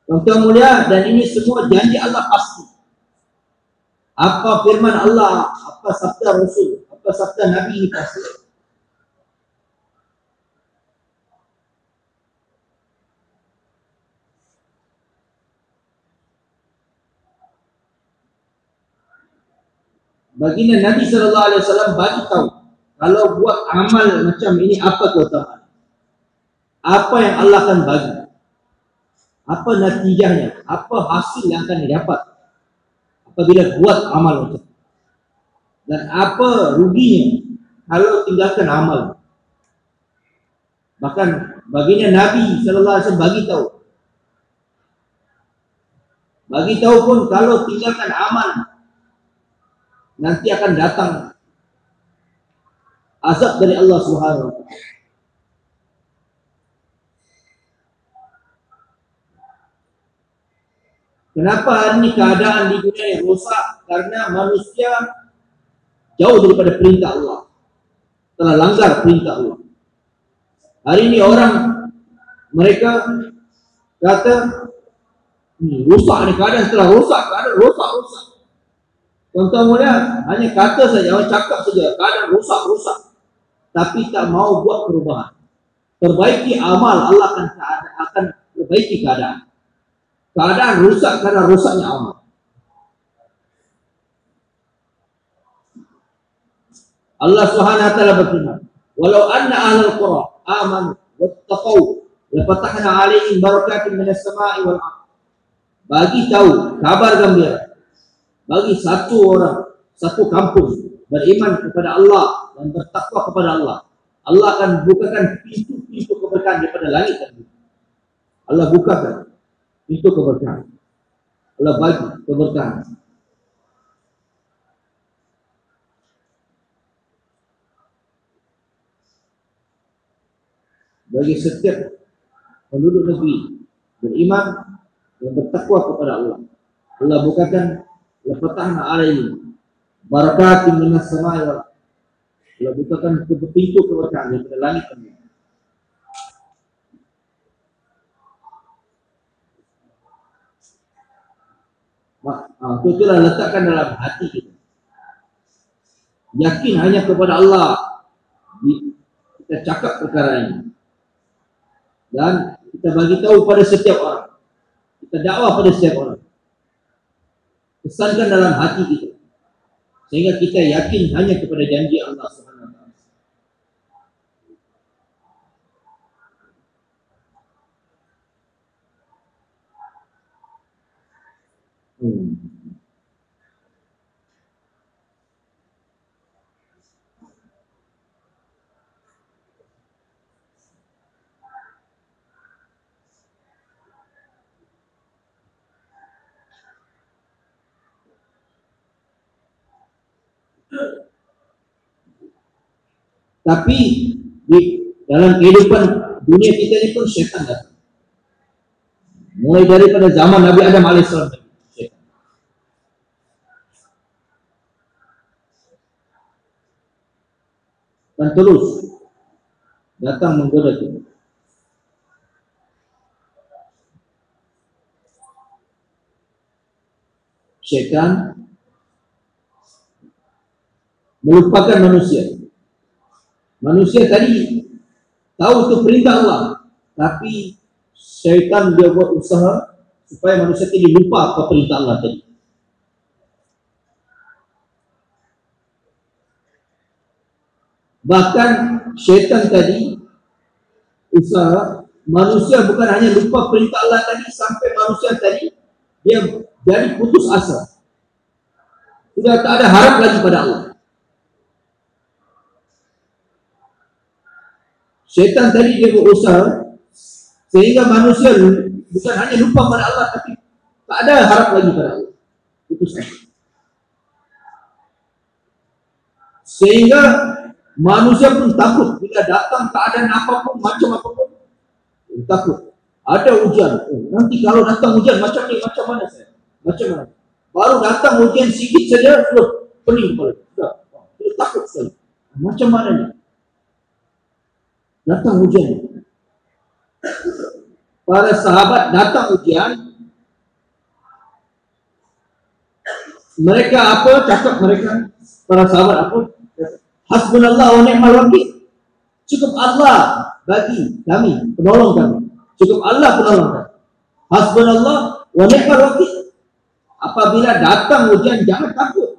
Tuan-tuan mulia, dan ini semua janji Allah pasti. Apa firman Allah, apa sabda Rasul, apa sabda Nabi ini pasti. Baginda Nabi SAW bagi tahu kalau buat amal macam ini apa keutamaan, apa yang Allah akan bagi, apa natijahnya, apa hasil yang akan didapat apabila buat amal macam itu, dan apa ruginya kalau tinggalkan amal. Bahkan baginda Nabi SAW bagi tahu pun kalau tinggalkan amal nanti akan datang azab dari Allah Subhanahu wa taala. Kenapa hari ini keadaan di dunia yang rosak? Karena manusia jauh daripada perintah Allah, telah langgar perintah Allah. Hari ini orang, mereka kata rusak ni, keadaan telah rosak, keadaan rosak. Tuan-tuan mulia, hanya kata saja, orang cakap saja keadaan rosak, tapi tak mau buat perubahan. Perbaiki amal, Allah akan perbaiki keadaan. Keadaan rusak karena rusaknya amal. Allah Subhanahu wa taala berfirman, "Walau anna ahlal qura amanu wattaqau la fatahna 'alaihim barakatin minas sama'i wal ardh." Bagi tahu kabar gembira bagi satu orang, satu kampung beriman kepada Allah dan bertakwa kepada Allah, Allah akan bukakan pintu-pintu keberkahan daripada langit dan bumi. Allah bukakan pintu keberkahan. Allah bagi keberkahan. Bagi setiap penduduk negeri beriman dan bertakwa kepada Allah, Allah bukakan lafatahna alaihim barakatin minas sama'i wal ardh. Allah bukakan pintu keberkahan daripada langit dan bumi. Itulah letakkan dalam hati kita. Yakin hanya kepada Allah. Kita cakap perkara ini. Dan kita bagi tahu pada setiap orang. Kita dakwah pada setiap orang. Pesankan dalam hati kita. Sehingga kita yakin hanya kepada janji Allah Subhanahu wa taala. Tapi di dalam kehidupan dunia kita ini pun syaitan datang. Mulai daripada zaman Nabi Adam alaihissalam, syaitan. Dan terus datang menggoda kita. Syaitan melupakan manusia. Manusia tadi tahu itu perintah Allah, tapi syaitan dia buat usaha supaya manusia ini lupa apa perintah Allah tadi. Bahkan syaitan tadi usaha manusia bukan hanya lupa perintah Allah tadi, sampai manusia tadi dia jadi putus asa. Sudah tak ada harap lagi pada Allah. Syaitan tadi dia berusaha sehingga manusia bukan hanya lupa pada Allah, tapi tak ada harap lagi pada Allah. Putus asa. Sehingga manusia pun takut bila datang keadaan apapun, macam apapun. Takut. Ada hujan. Nanti kalau datang hujan macam ni, macam mana saya? Macam mana? Baru datang hujan sikit saja, sudah pening kepala. Sudah takut sekali. Macam mana ni? Datang hujan. Para sahabat datang hujan. Mereka apa? Cakap mereka. Para sahabat apa? Hasbunallah wa ni'mal wakil. Cukup Allah bagi kami, penolong kami. Cukup Allah penolong kami. Hasbunallah wa ni'mal wakil. Apabila datang hujan, jangan takut.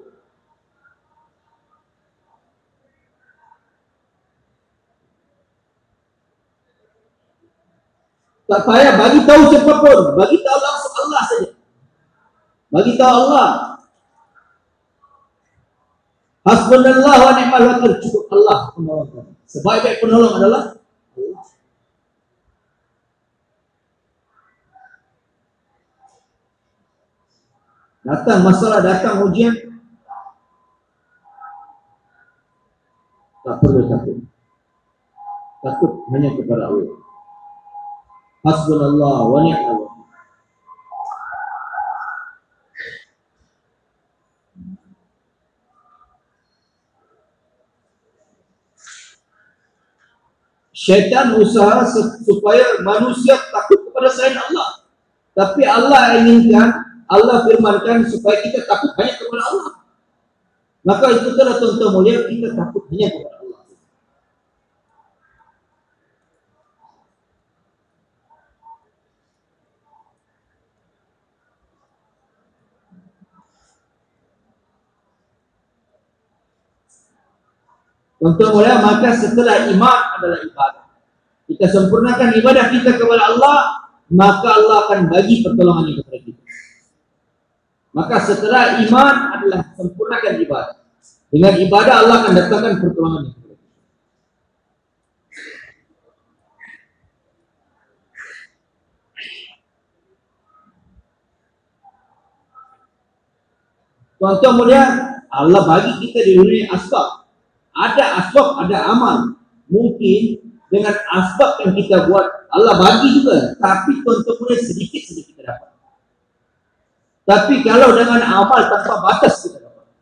Tak payah bagi tahu siapapun, bagi tahu langsung Allah saja. Bagi tahu Allah. Hasbunallah wa ni'mal wakil, cukup Allah penolong kami. Sebaik-baik penolong adalah Allah. Datang masalah, datang ujian, tak perlu takut. Takut hanya kepada Allah. Hasbunallah wa ni'mal wakil. Syaitan usaha supaya manusia takut kepada selain Allah. Tapi Allah inginkan, Allah firmankan supaya kita takut hanya kepada Allah. Maka itu adalah tuan-tuan mulia, kita takut hanya kepada Allah. Tuan-tuan mulia, maka setelah iman adalah ibadah. Kita sempurnakan ibadah kita kepada Allah, maka Allah akan bagi pertolongan kepada kita. Maka setelah iman adalah sempurnakan ibadah. Dengan ibadah Allah akan datangkan pertolongan kepada kita. Tuan-tuan mulia, Allah bagi kita di dunia asbab. Ada asbab, ada amal. Mungkin dengan asbab yang kita buat, Allah bagi juga. Tapi tuan-tuan mulia sedikit-sedikit kita dapat. Tapi kalau dengan amal tanpa batas kita dapat.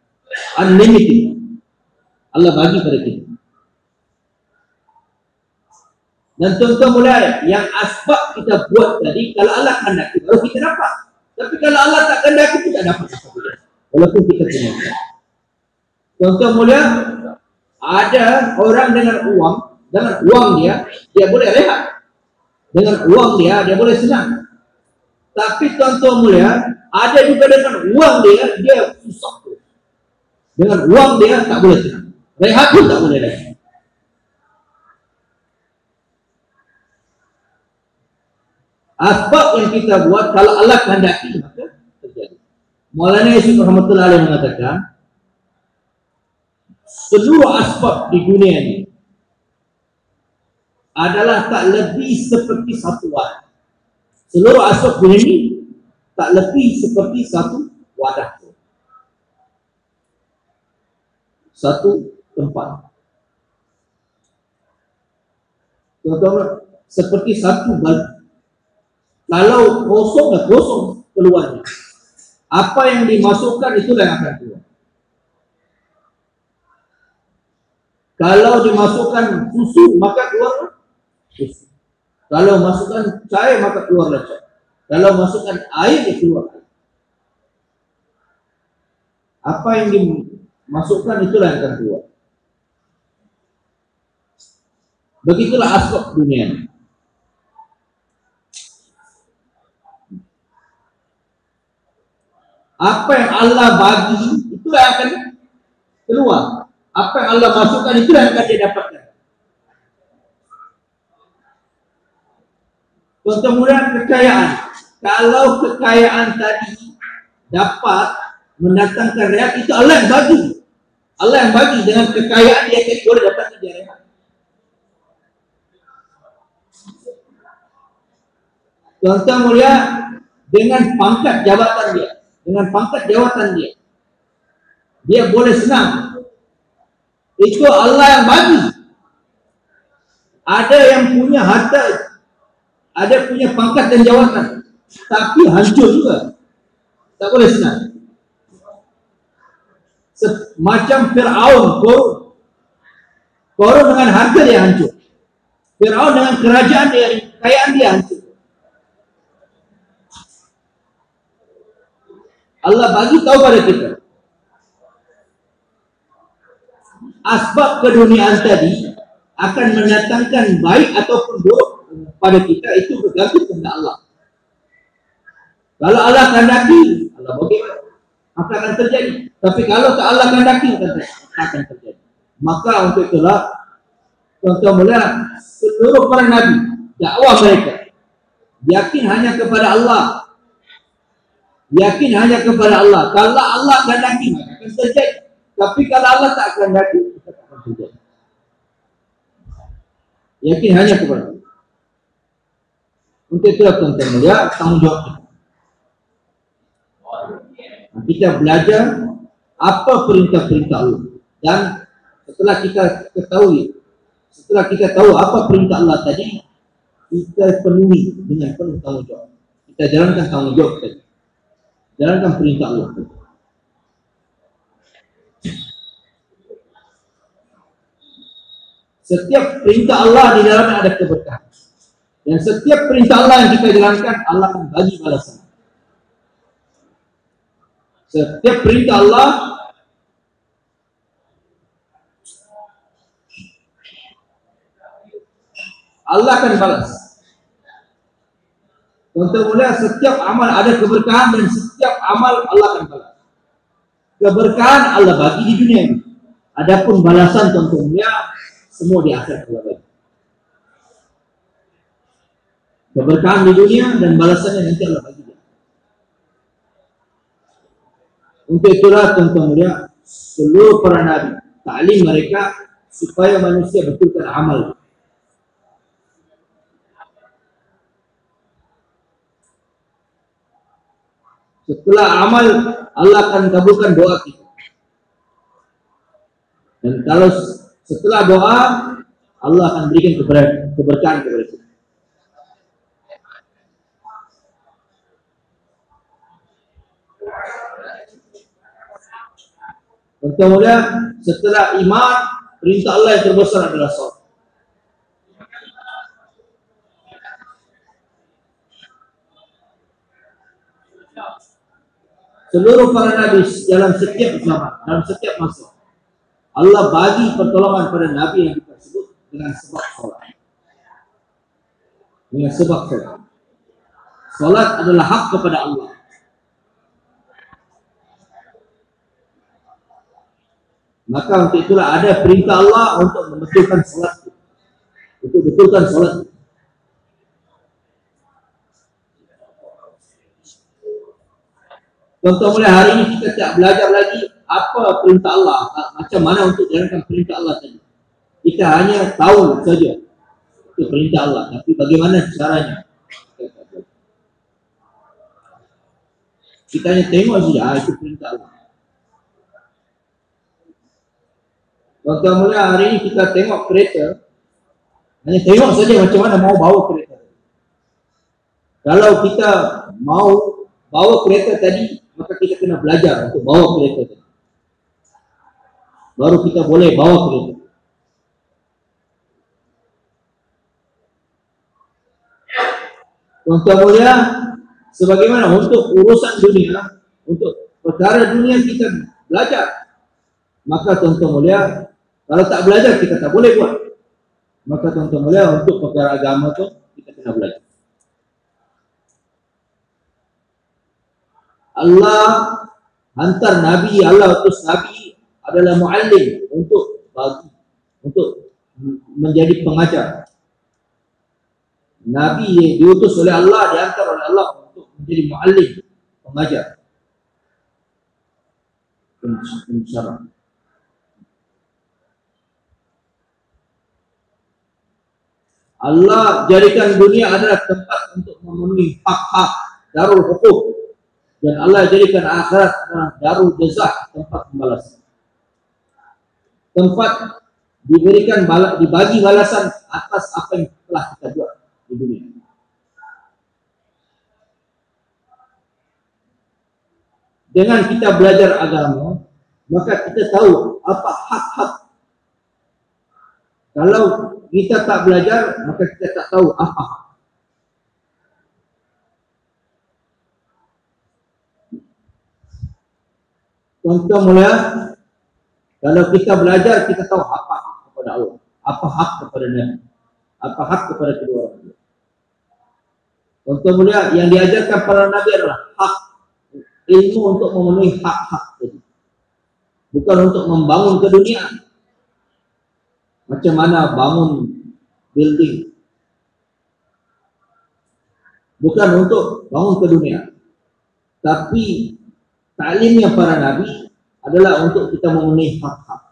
Unlimited. Allah bagi pada kita. Dan tuan-tuan mulia, yang asbab kita buat tadi, kalau Allah kehendaki, baru kita dapat. Tapi kalau Allah tak kehendaki, kita tak dapat apa-apa. Walaupun kita punya. Contoh mulia, ada orang dengan uang dia boleh rehat. Dengan uang dia boleh senang. Tapi contoh mulia, ada juga dengan uang dia susah. Dengan uang dia tak boleh senang. Rehat pun tak boleh rehat. Asbab yang kita buat, kalau Allah kehendaki, maka terjadi. Maulana Yusuf rahmatullahi alaih mengatakan, seluruh asbab di dunia ini adalah tak lebih seperti satu wadah. Seluruh asbab dunia ini tak lebih seperti satu wadah, satu tempat. Contohnya seperti satu batu. Kalau kosong, kosong keluarnya. Apa yang dimasukkan itulah yang akan keluar. Kalau dimasukkan susu, maka keluar susu. Kalau masukkan cair, maka keluarlah cair. Kalau masukkan air, dia keluar. Apa yang dimasukkan itulah yang akan keluar. Begitulah asbab dunia. Apa yang Allah bagi, itulah yang akan keluar. Apa yang Allah masukkan, itulah yang akan dia dapatkan. Contoh mudah, kekayaan. Kalau kekayaan tadi dapat mendatangkan rehat, itu Allah yang bagi. Allah yang bagi. Dengan kekayaan dia tadi boleh dapatkan dia rehat. Contoh mulia, dengan pangkat jabatan dia. Dengan pangkat jawatan dia boleh senang. Itu Allah yang bagi. Ada yang punya harta, ada punya pangkat dan jawatan, tapi hancur juga, tak boleh senang. Macam Fir'aun, Korun dengan harta dia hancur. Fir'aun dengan kerajaan dia, kekayaan dia hancur. Allah bagi tahu pada kita. Asbab keduniaan tadi akan mendatangkan baik ataupun buruk pada kita, itu bergantung kepada Allah. Kalau Allah kehendaki, Allah bagaimana? Apa akan terjadi? Tapi kalau tak Allah kehendaki, akan terjadi. Maka untuk itulah, contoh mulia, seluruh para nabi, dakwah mereka yakin hanya kepada Allah. Yakin hanya kepada Allah. Kalau Allah kehendaki, maka akan terjadi. Tapi kalau Allah tak kehendaki, maka tak akan terjadi. Yakin hanya kepada Allah. Untuk itulah tuan-tuan mulia, tanggung jawab kita belajar apa perintah-perintah Allah. Dan setelah kita tahu apa perintah Allah tadi, kita penuhi dengan penuh tanggung jawab. Kita jalankan tanggung jawab tadi. Jalankan perintah Allah tadi. Setiap perintah Allah di dalamnya ada keberkahan. Dan setiap perintah Allah yang kita jalankan, Allah akan bagi balasan. Setiap perintah Allah, Allah akan balas. Contoh mulia, setiap amal ada keberkahan dan setiap amal Allah akan balas. Keberkahan Allah bagi di dunia ini. Adapun balasan contoh mulia, semua di akhirat Allah bagi. Keberkahan di dunia dan balasannya nanti Allah bagi. Untuk itulah contoh mulia, seluruh para nabi taklim mereka supaya manusia betulkan amal. Setelah amal, Allah akan kabulkan doa kita. Dan kalau setelah doa, Allah akan berikan keberkahan kepada kita. Contoh mulia, setelah iman, perintah Allah yang terbesar adalah salat. seluruh para nabi dalam setiap zaman, dalam setiap masa, Allah bagi pertolongan pada nabi yang kita sebut dengan sebab solat. Dengan sebab solat. Solat adalah hak kepada Allah. Maka untuk itulah ada perintah Allah untuk membetulkan solat, untuk betulkan solat. Contoh mulai hari ini kita tak belajar lagi apa perintah Allah, macam mana untuk jalankan perintah Allah tadi. Kita hanya tahu saja itu perintah Allah, tapi bagaimana caranya? Kita hanya tengok saja, itu perintah Allah. Contoh mulai hari ini kita tengok kereta, hanya tengok saja macam mana mau bawa kereta. Kalau kita mau bawa kereta tadi, maka kita kena belajar untuk bawa kereta tadi. Baru kita boleh bawa kereta. Contoh mulia, sebagaimana untuk urusan dunia, untuk perkara dunia kita belajar. Maka contoh mulia, kalau tak belajar kita tak boleh buat. Maka contoh mulia, untuk perkara agama tu kita kena belajar. Allah hantar Nabi, Allah utus Nabi adalah muallim untuk bagi, untuk menjadi pengajar. Nabi yang diutus oleh Allah, dihantar oleh Allah untuk menjadi muallim, pengajar. Pensyarah. Allah jadikan dunia adalah tempat untuk memenuhi hak-hak darul hukum. Dan Allah jadikan akhirat adalah darul jazah, tempat pembalasan. Tempat diberikan dibagi balasan atas apa yang telah kita buat di dunia. Dengan kita belajar agama, maka kita tahu apa hak-hak. Kalau kita tak belajar, maka kita tak tahu apa hak. Contoh mulia, kalau kita belajar, kita tahu apa hak kepada Allah, apa hak kepada Nabi, apa hak kepada kedua orang tua. Contoh mulia, yang diajarkan para Nabi adalah hak, ilmu untuk memenuhi hak-hak itu. Bukan untuk membangun keduniaan. Macam mana bangun building. Bukan untuk bangun keduniaan. Tapi taklimnya para Nabi adalah untuk kita memenuhi hak-hak.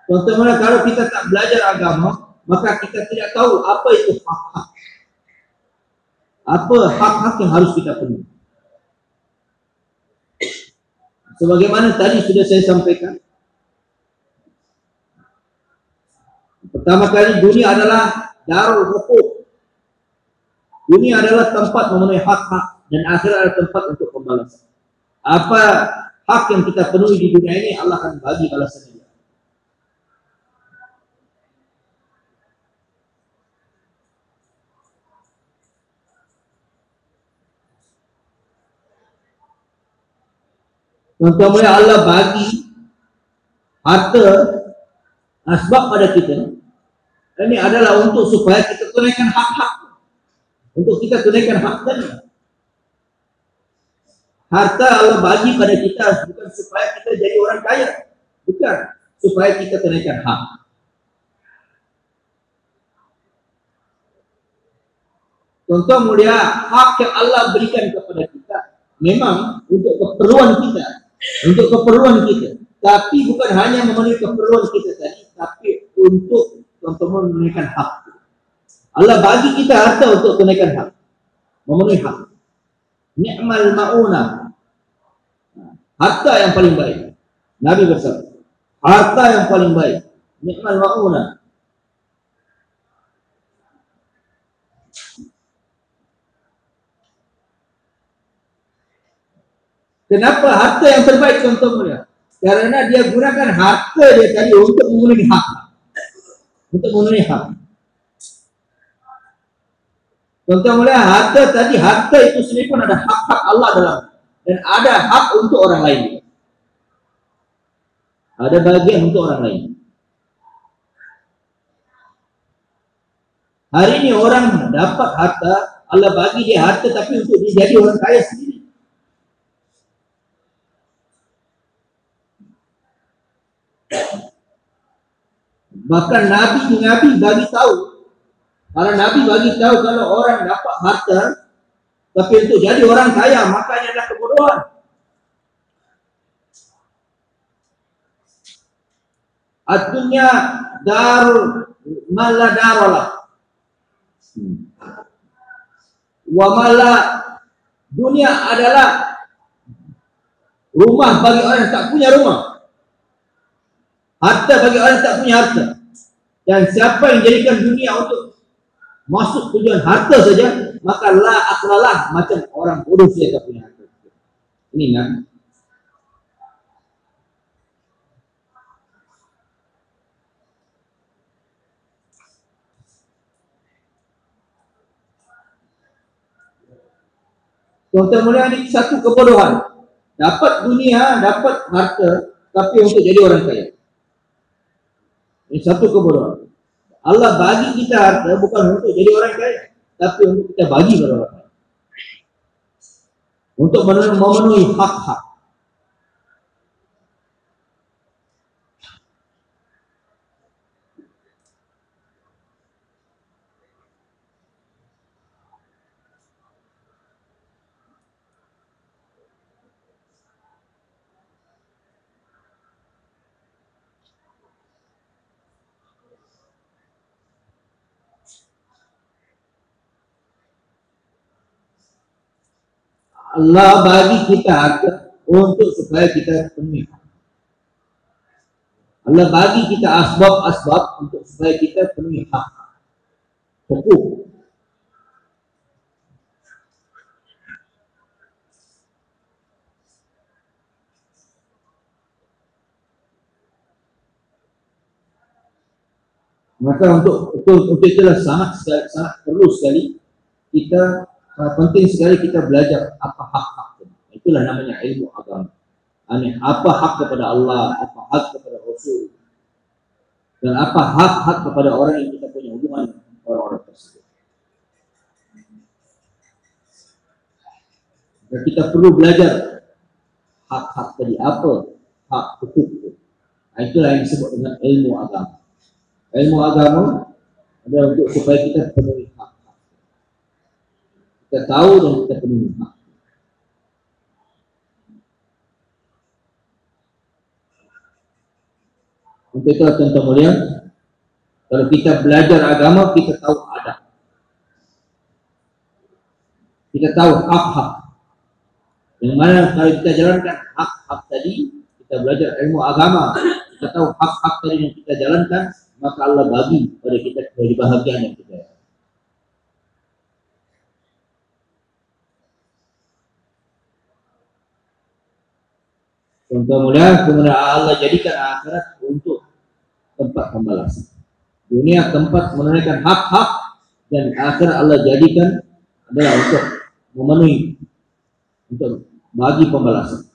Contohnya kalau kita tak belajar agama, maka kita tidak tahu apa itu hak-hak. Apa hak-hak yang harus kita penuhi. Sebagaimana tadi sudah saya sampaikan, pertama kali dunia adalah darul hukum. Dunia adalah tempat memenuhi hak-hak dan akhirat adalah tempat untuk pembalasan. Apa hak yang kita penuhi di dunia ini, Allah akan bagi balasannya. Contohnya Allah bagi harta asbab pada kita. Ini adalah untuk supaya kita tunaikan hak-hak. Untuk kita tunaikan hak tadi. Harta Allah bagi pada kita bukan supaya kita jadi orang kaya. Bukan. Supaya kita tunaikan hak. Contoh mulia, hak yang Allah berikan kepada kita memang untuk keperluan kita. Untuk keperluan kita, tapi bukan hanya memenuhi keperluan kita tadi, tapi untuk menunaikan hak. Allah bagi kita harta untuk tunaikan hak, memenuhi hak. Ni'mal ma'una, harta yang paling baik. Nabi bersabda, harta yang paling baik. Ni'mal ma'una. Kenapa harta yang terbaik contoh mulia? Karena dia gunakan harta dia tadi untuk memenuhi hak. Untuk memenuhi hak. Contoh mulia, harta tadi, harta itu sendiri pun ada hak-hak Allah dalam. Dan ada hak untuk orang lain. Ada bagian untuk orang lain. Hari ini orang dapat harta, Allah bagi dia harta tapi untuk dia jadi orang kaya sendiri. Bahkan Nabi bagi tahu, para Nabi bagi tahu kalau orang dapat harta tapi untuk jadi orang kaya, makanya adalah kebodohan. Ad-dunya darul mala darolah. Wa mala, dunia adalah rumah bagi orang yang tak punya rumah. Harta bagi orang yang tak punya harta. Dan siapa yang jadikan dunia untuk masuk tujuan harta saja, maka la aklalah, macam orang bodoh dia tak punya harta. Ini kan? Contoh mulia ini satu kebodohan. Dapat dunia, dapat harta, tapi untuk jadi orang kaya. Ini satu kebodohan. Allah bagi kita harta bukan untuk jadi orang kaya, tapi untuk kita bagi kepada orang kaya. Untuk memenuhi hak-hak. Allah bagi kita harta untuk supaya kita penuhi. Allah bagi kita asbab-asbab untuk supaya kita penuhi hak. Hukuk. Maka untuk itulah sangat perlu sekali kita, penting sekali kita belajar apa hak-hak. Itulah namanya ilmu agama. Apa hak kepada Allah, apa hak kepada Rasul, dan apa hak-hak kepada orang yang kita punya hubungan dengan orang-orang tersebut. Dan kita perlu belajar hak-hak tadi apa, hak hukuk. Itulah yang disebut dengan ilmu agama. Ilmu agama adalah untuk supaya kita penuhi hak. Kita tahu dan kita penuhi hak. Untuk itu contoh mulia, kalau kita belajar agama, kita tahu adab. Kita tahu hak-hak. Yang mana kalau kita jalankan hak-hak tadi, kita belajar ilmu agama, kita tahu hak-hak tadi yang kita jalankan, maka Allah bagi pada kita dari bahagian yang kita. Contoh mulia, kemudian Allah jadikan akhirat untuk tempat pembalasan. Dunia tempat menunaikan hak-hak, dan akhirat Allah jadikan adalah untuk memenuhi, untuk bagi pembalasan.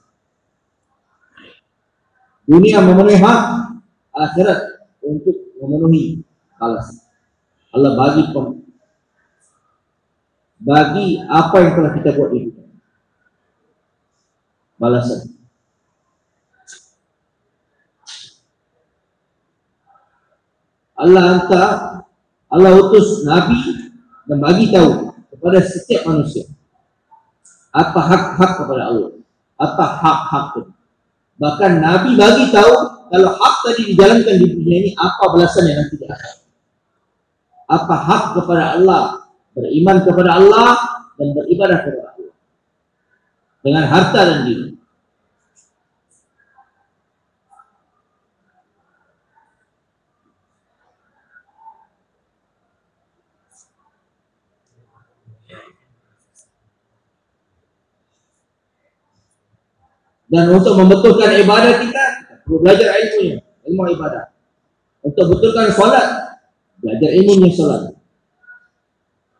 Dunia memenuhi hak, akhirat untuk memenuhi balasan. Allah bagi apa yang telah kita buat itu, balasan. Allah utus Nabi dan bagi tahu kepada setiap manusia apa hak-hak kepada Allah, apa hak-hak itu. Bahkan Nabi bagi tahu kalau hak tadi dijalankan di dunia ini, apa balasan yang nanti diakhir. Apa hak kepada Allah, beriman kepada Allah dan beribadah kepada Allah dengan harta dan diri. Dan untuk membetulkan ibadah kita perlu belajar ilmunya, ilmu ibadah. Untuk betulkan solat, belajar ilmunya solat.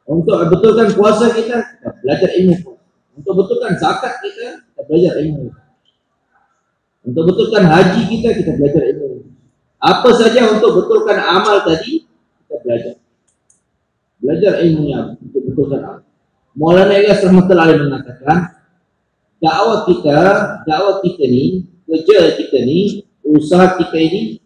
Untuk betulkan puasa kita belajar ilmu. Untuk betulkan zakat kita belajar ilmu. Untuk betulkan haji kita belajar ilmu. Apa saja untuk betulkan amal tadi, kita belajar. Belajar ilmunya untuk betulkan amal. Maulana Ilyas rahmatullahi alaihi mengatakan, dakwah kita ni, kerja kita ni, usaha kita ini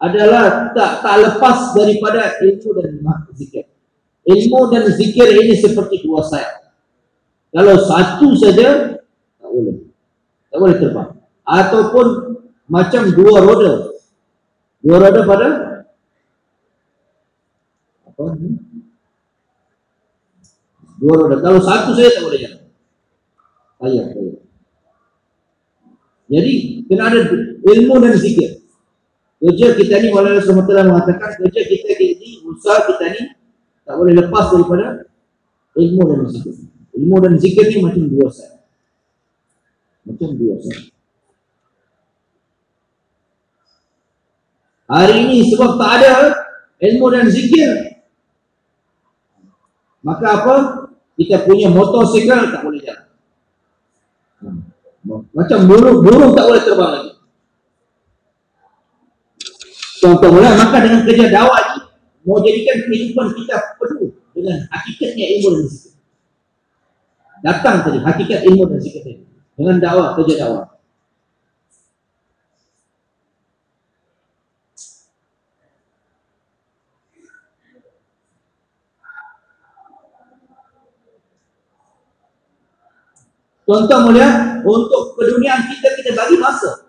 adalah tak lepas daripada ilmu dan zikir. Ilmu dan zikir ini seperti dua sayap. Kalau satu saja tak boleh terbang. Ataupun macam dua roda pada apa? Dua roda. Kalau satu saja tak boleh jalan. Ayah. Jadi kena ada ilmu dan zikir. Kerja kita ni, Maulana Rahmatullah mengatakan, kerja kita ni, usaha kita ni tak boleh lepas daripada ilmu dan zikir. Ilmu dan zikir ni macam dua sayap. Hari ini sebab tak ada ilmu dan zikir, maka apa? Kita punya motosikal tak boleh jalan. Macam burung tak boleh terbang lagi. Contohnya, maka dengan kerja dakwah ini mau jadikan kehidupan kita penuh dengan hakikatnya ilmu dan zikir. Datang tadi hakikat ilmu dan zikir tadi dengan dakwah, kerja dakwah. Contoh mulia, untuk keduniaan kita bagi masa.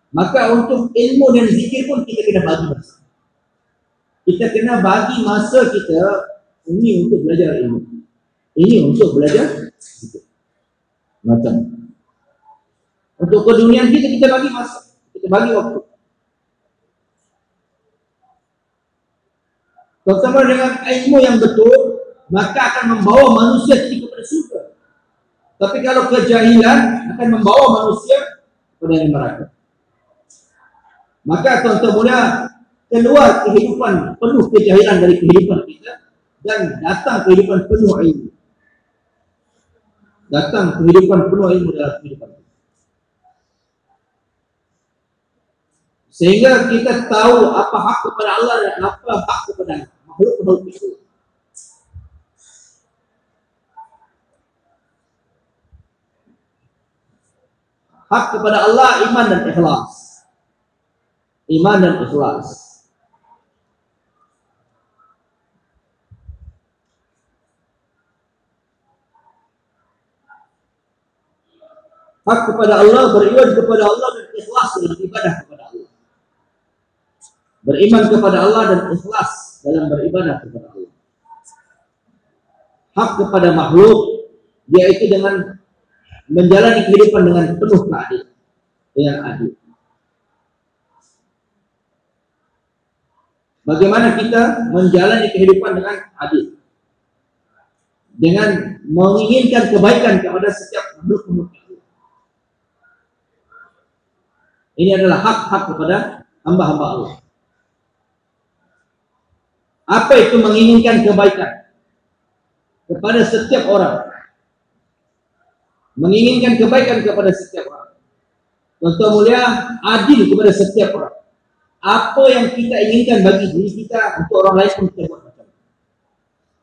Maka untuk ilmu dan zikir pun kita kena bagi masa. Kita kena bagi masa kita ini untuk belajar ilmu, ini untuk belajar zikir. Macam untuk keduniaan kita bagi masa, kita bagi waktu. Terutama dengan ilmu yang betul, maka akan membawa manusia kepada surga. Tapi kalau kejahilan akan membawa manusia kepada neraka. Maka tuan-tuan mulia, keluar kehidupan penuh kejahilan dari kehidupan kita dan datang kehidupan penuh ilmu. Datang kehidupan penuh ilmu dalam kehidupan kita. Sehingga kita tahu apa hak kepada Allah dan apa hak kepada makhluk-makhluk itu. Hak kepada Allah iman dan ikhlas. Iman dan ikhlas. Hak kepada Allah, beriman kepada Allah dan ikhlas dalam ibadah kepada Allah. Beriman kepada Allah dan ikhlas dalam beribadah kepada Allah. Hak kepada makhluk, yaitu dengan menjalani kehidupan dengan penuh keadilan, dengan adil. Bagaimana kita menjalani kehidupan dengan adil? Dengan menginginkan kebaikan kepada setiap makhluk. Ini adalah hak-hak kepada hamba-hamba Allah. Apa itu menginginkan kebaikan kepada setiap orang? Menginginkan kebaikan kepada setiap orang. Contoh mulia, adil kepada setiap orang. Apa yang kita inginkan bagi diri kita, untuk orang lain pun kita buat macam itu.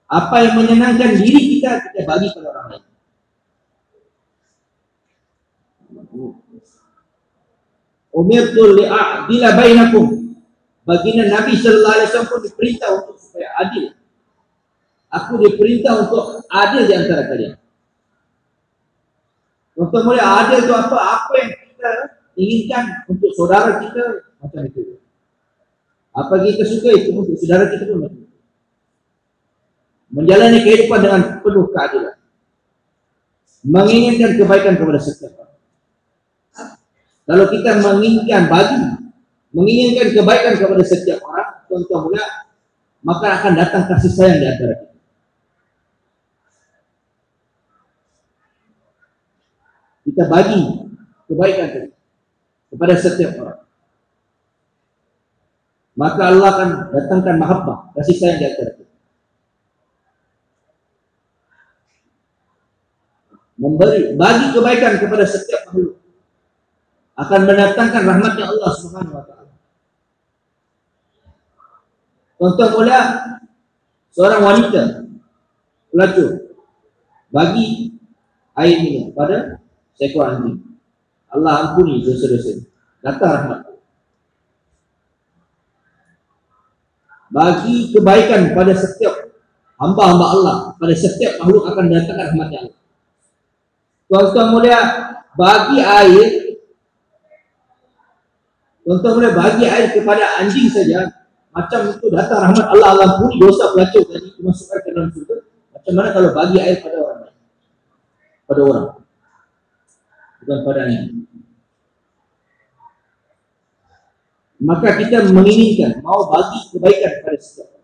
Apa yang menyenangkan diri kita bagi pada orang lain. Umirtu li'a'dila bainakum. Baginda Nabi sallallahu alaihi wasallam pun diperintah untuk supaya adil. Aku diperintah untuk adil di antara kalian. Untuk mulia, adil itu apa? Apa yang kita inginkan untuk saudara kita, macam itu. Apa kita suka itu untuk saudara kita pun macam itu. Menjalani kehidupan dengan penuh keadilan. Menginginkan kebaikan kepada setiap orang. Kalau kita menginginkan kebaikan kepada setiap orang, contoh mulia, maka akan datang kasih sayang di antara kita. Kita bagi kebaikan kepada setiap orang, maka Allah akan datangkan mahabbah, kasih sayang di antara kita. Bagi kebaikan kepada setiap makhluk akan mendatangkan rahmatnya Allah Subhanahu wa taala. Contoh mulia, seorang wanita pelacur bagi air minum pada seekor anjing. Allah ampuni dosa-dosa, datang rahmat. Bagi kebaikan pada setiap hamba-hamba Allah, pada setiap makhluk akan datangkan rahmatnya Allah. Contoh mulia, bagi air kepada anjing saja, macam itu datang rahmat Allah. Allah ampuni dosa pelacur tadi, dimasukkan ke dalam surga. Macam mana kalau bagi air pada orang lain, pada orang, bukan pada anjing? Maka kita menginginkan, mau bagi kebaikan pada setiap orang.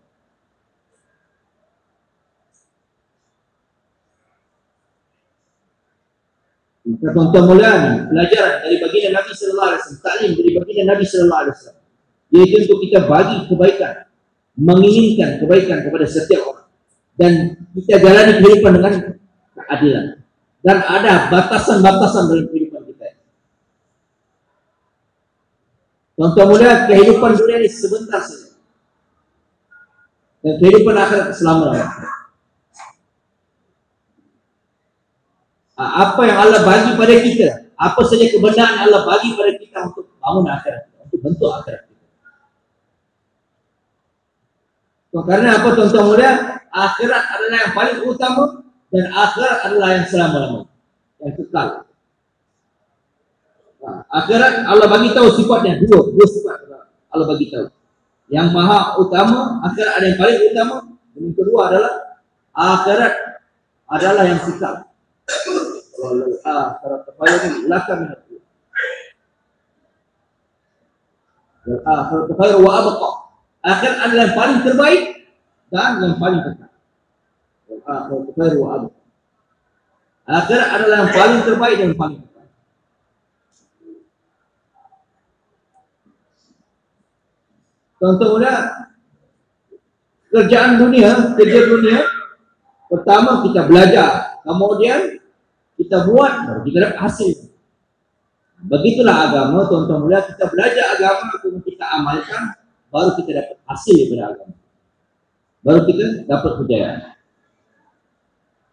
Maka tuan-tuan mulia, pelajaran dari baginda Nabi sallallahu alaihi wasallam, taklim dari baginda Nabi sallallahu alaihi wasallam, yaitu untuk kita bagi kebaikan, menginginkan kebaikan kepada setiap orang, dan kita jalani kehidupan dengan keadilan, dan ada batasan-batasan dalam kehidupan kita. Tuan-tuan mulia, kehidupan dunia ini sebentar saja, dan kehidupan akhirat selama-lamanya. Apa yang Allah bagi pada kita, apa saja kebenaran yang Allah bagi pada kita untuk bangun akhirat, untuk bentuk akhirat kita. Karena apa tuan-tuan mulia, akhirat adalah yang paling utama, dan akhirat adalah yang selama-lamanya, yang kekal. Akhirat Allah bagi tahu sifatnya, dua sifat Allah bagi tahu. Yang maha utama, akhirat ada yang paling utama, dan yang kedua adalah akhirat adalah yang kekal. Akhirat wa abqa. Akhirat adalah yang paling terbaik dan yang paling kekal. Akhirat adalah yang paling terbaik dan yang paling kekal. Contoh mulia, kerja dunia, pertama kita belajar, kemudian kita buat, baru kita dapat hasil. Begitulah agama, tuan-tuan mulia, kita belajar agama, kemudian kita amalkan, baru kita dapat hasil daripada agama, baru kita dapat kejayaan.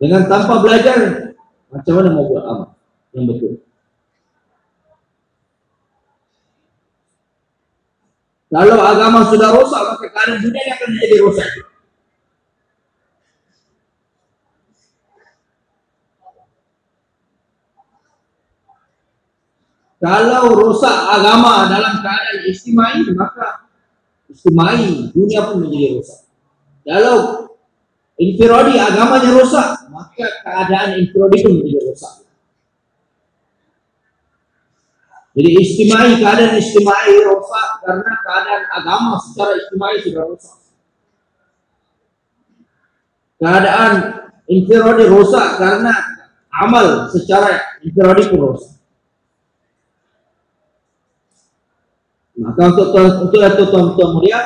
Dengan tanpa belajar, macam mana mau buat amal yang betul? Kalau agama sudah rosak, maka keadaan dunia akan menjadi rosak. Kalau rosak agama dalam keadaan istimai, maka istimai dunia pun menjadi rosak. Kalau infiradi agamanya rosak, maka keadaan infiradi pun menjadi rosak. Jadi keadaan istimai rosak karena keadaan agama secara istimai sudah rosak. Keadaan infiradi rosak karena amal secara infiradi pun rosak. Maka untuk tuan-tuan mulia,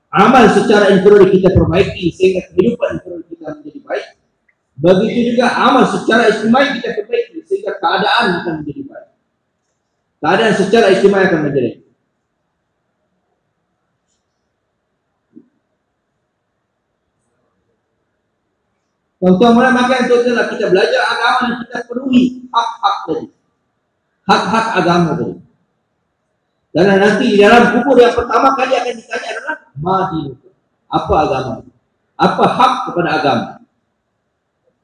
amal secara infiradi kita perbaiki sehingga kehidupan infiradi kita menjadi baik. Begitu juga amal secara istimai kita perbaiki sehingga keadaan akan menjadi baik. Keadaan secara istimai akan menjadi. Tuan-tuan mulia, maka yang itulah kita belajar agama dan kita penuhi hak-hak tadi, hak-hak agama tadi. Dan nanti di dalam kubur yang pertama kali akan ditanya adalah madin, apa agama, apa hak kepada agama.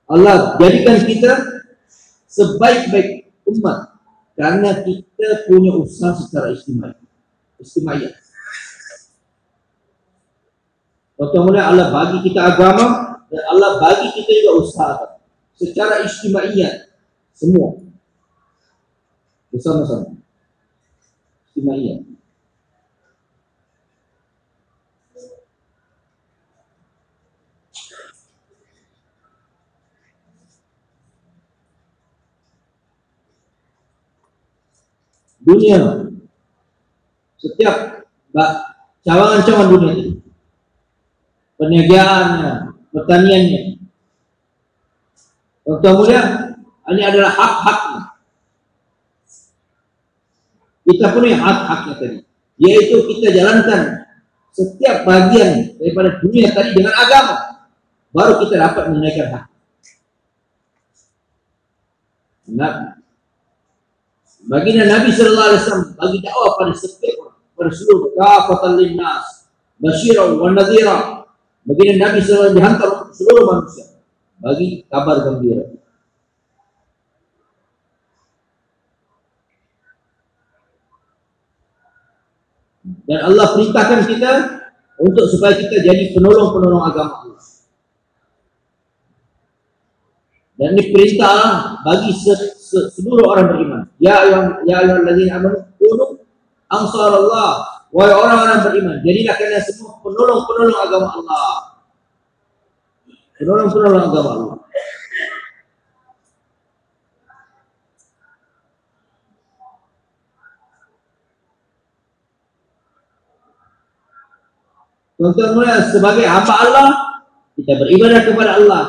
Allah jadikan kita sebaik-baik umat karena kita punya usaha secara istimewa. Tuan-tuan mulia, Allah bagi kita agama dan Allah bagi kita juga usaha secara istimewa, semua bersama-sama. Istimewa. dunia, setiap cawangan-cawangan dunia itu, perniagaannya, pertaniannya. Tuan-tuan mulia, ini adalah hak-haknya. Kita punya hak-haknya tadi, yaitu kita jalankan setiap bagian daripada dunia tadi dengan agama, baru kita dapat menunaikan hak. Nah, baginda Nabi sallallahu alaihi wasallam bagi dakwah pada setiap orang, pada seluruh kafatan linnas, basyira wa nadhira. Baginda Nabi sallallahu alaihi wasallam dihantar untuk seluruh manusia bagi kabar gembira. Dan Allah perintahkan kita untuk supaya kita jadi penolong-penolong agama Allah. Dan ini perintah bagi seluruh orang beriman. Ya ayyuhallazina amanu kunu ansarallah, wahai orang-orang beriman, jadilah kalian semua penolong-penolong agama Allah. Penolong-penolong agama Allah. Tuan-tuan mulia, sebagai hamba Allah, kita beribadah kepada Allah.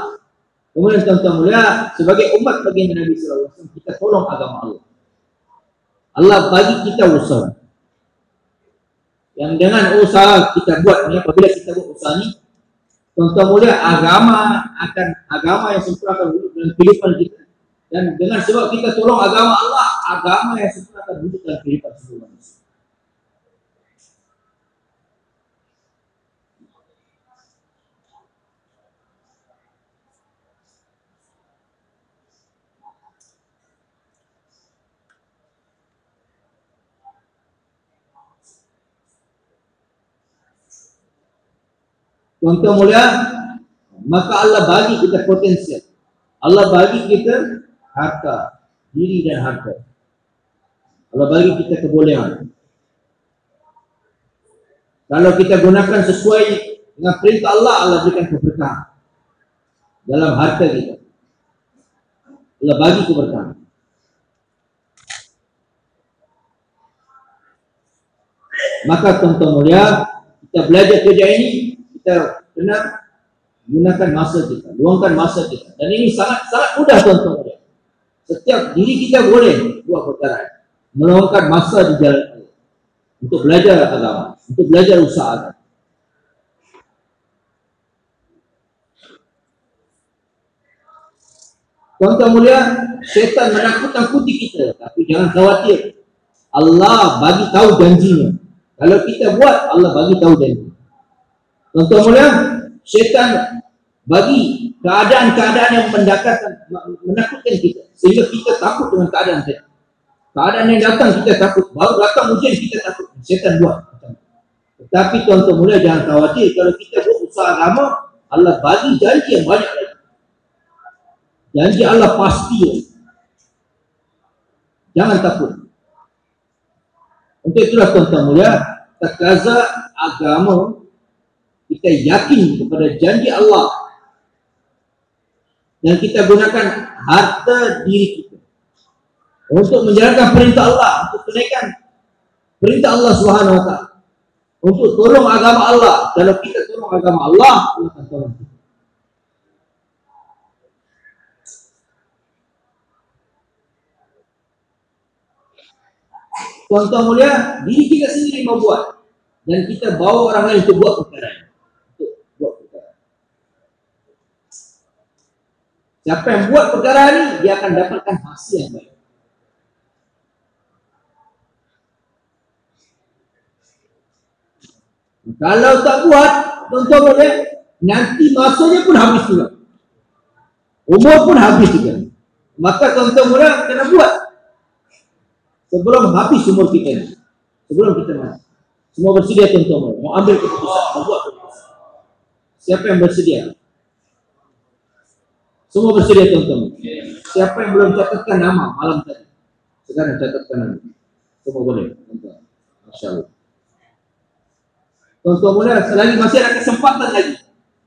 Kemudian tuan-tuan mulia, sebagai umat baginda Nabi sallallahu alaihi wasallam, kita tolong agama Allah. Allah bagi kita usaha. Yang dengan usaha kita buat ni, apabila kita buat usaha ni, tuan-tuan mulia, agama yang sempurna akan duduk dalam kehidupan kita. Dan dengan sebab kita tolong agama Allah, agama yang sempurna akan duduk dalam kehidupan seluruh manusia. Tuan-tuan mulia, maka Allah bagi kita potensial. Allah bagi kita harta, diri dan harta. Allah bagi kita kebolehan. Kalau kita gunakan sesuai dengan perintah Allah, Allah berikan keberkahan dalam harta kita. Allah bagi keberkahan. Maka tuan-tuan mulia, kita belajar kerja ini, kita kena gunakan masa kita, luangkan masa kita. Dan ini sangat mudah tuan-tuan mulia. Setiap diri kita boleh buat perkara, meluangkan masa di jalan Allah untuk belajar agama, untuk belajar usaha agama. Tuan-tuan mulia, syaitan menakut-nakuti kita, tapi jangan khawatir. Allah bagi tahu janjinya. Kalau kita buat, Allah bagi tahu janji. Tuan-tuan mulia, syaitan bagi keadaan-keadaan yang menakutkan kita, sehingga kita takut dengan keadaan kita. Keadaan yang datang kita takut, baru datang ujian kita takut. Syaitan buat. Tetapi tuan-tuan mulia, jangan khawatir. Kalau kita buat usaha agama, Allah bagi janji yang banyak lagi. Janji Allah pasti. Jangan takut. Untuk itulah tuan-tuan mulia, takaza agama, kita yakin kepada janji Allah dan kita gunakan harta diri kita untuk menjalankan perintah Allah, untuk kenaikan perintah Allah Subhanahu wa taala, untuk tolong agama Allah. Kalau kita tolong agama Allah, Allah akan tolong kita. Tuan-tuan mulia, diri kita sendiri mau buat dan kita bawa orang lain untuk buat perkara. Siapa yang buat perkara ini, dia akan dapatkan hasil yang baik. Kalau tak buat, tuan-tuan boleh, nanti masanya pun habis juga. Umur pun habis juga. Maka tuan-tuan boleh kena buat sebelum habis umur kita ini. Sebelum kita mati. Semua bersedia tuan-tuan boleh. Mau ambil keputusan, mau buat keputusan. Siapa yang bersedia? Semua bersedia tuan-tuan. Siapa yang belum catatkan nama malam tadi? Sekarang catatkan nama. Semua boleh tuan-tuan. Masya Allah. Tuan-tuan mulia, selagi masih ada kesempatan lagi.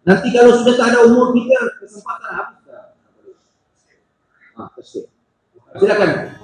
Nanti kalau sudah tak ada umur kita, kesempatan habis. Silakan.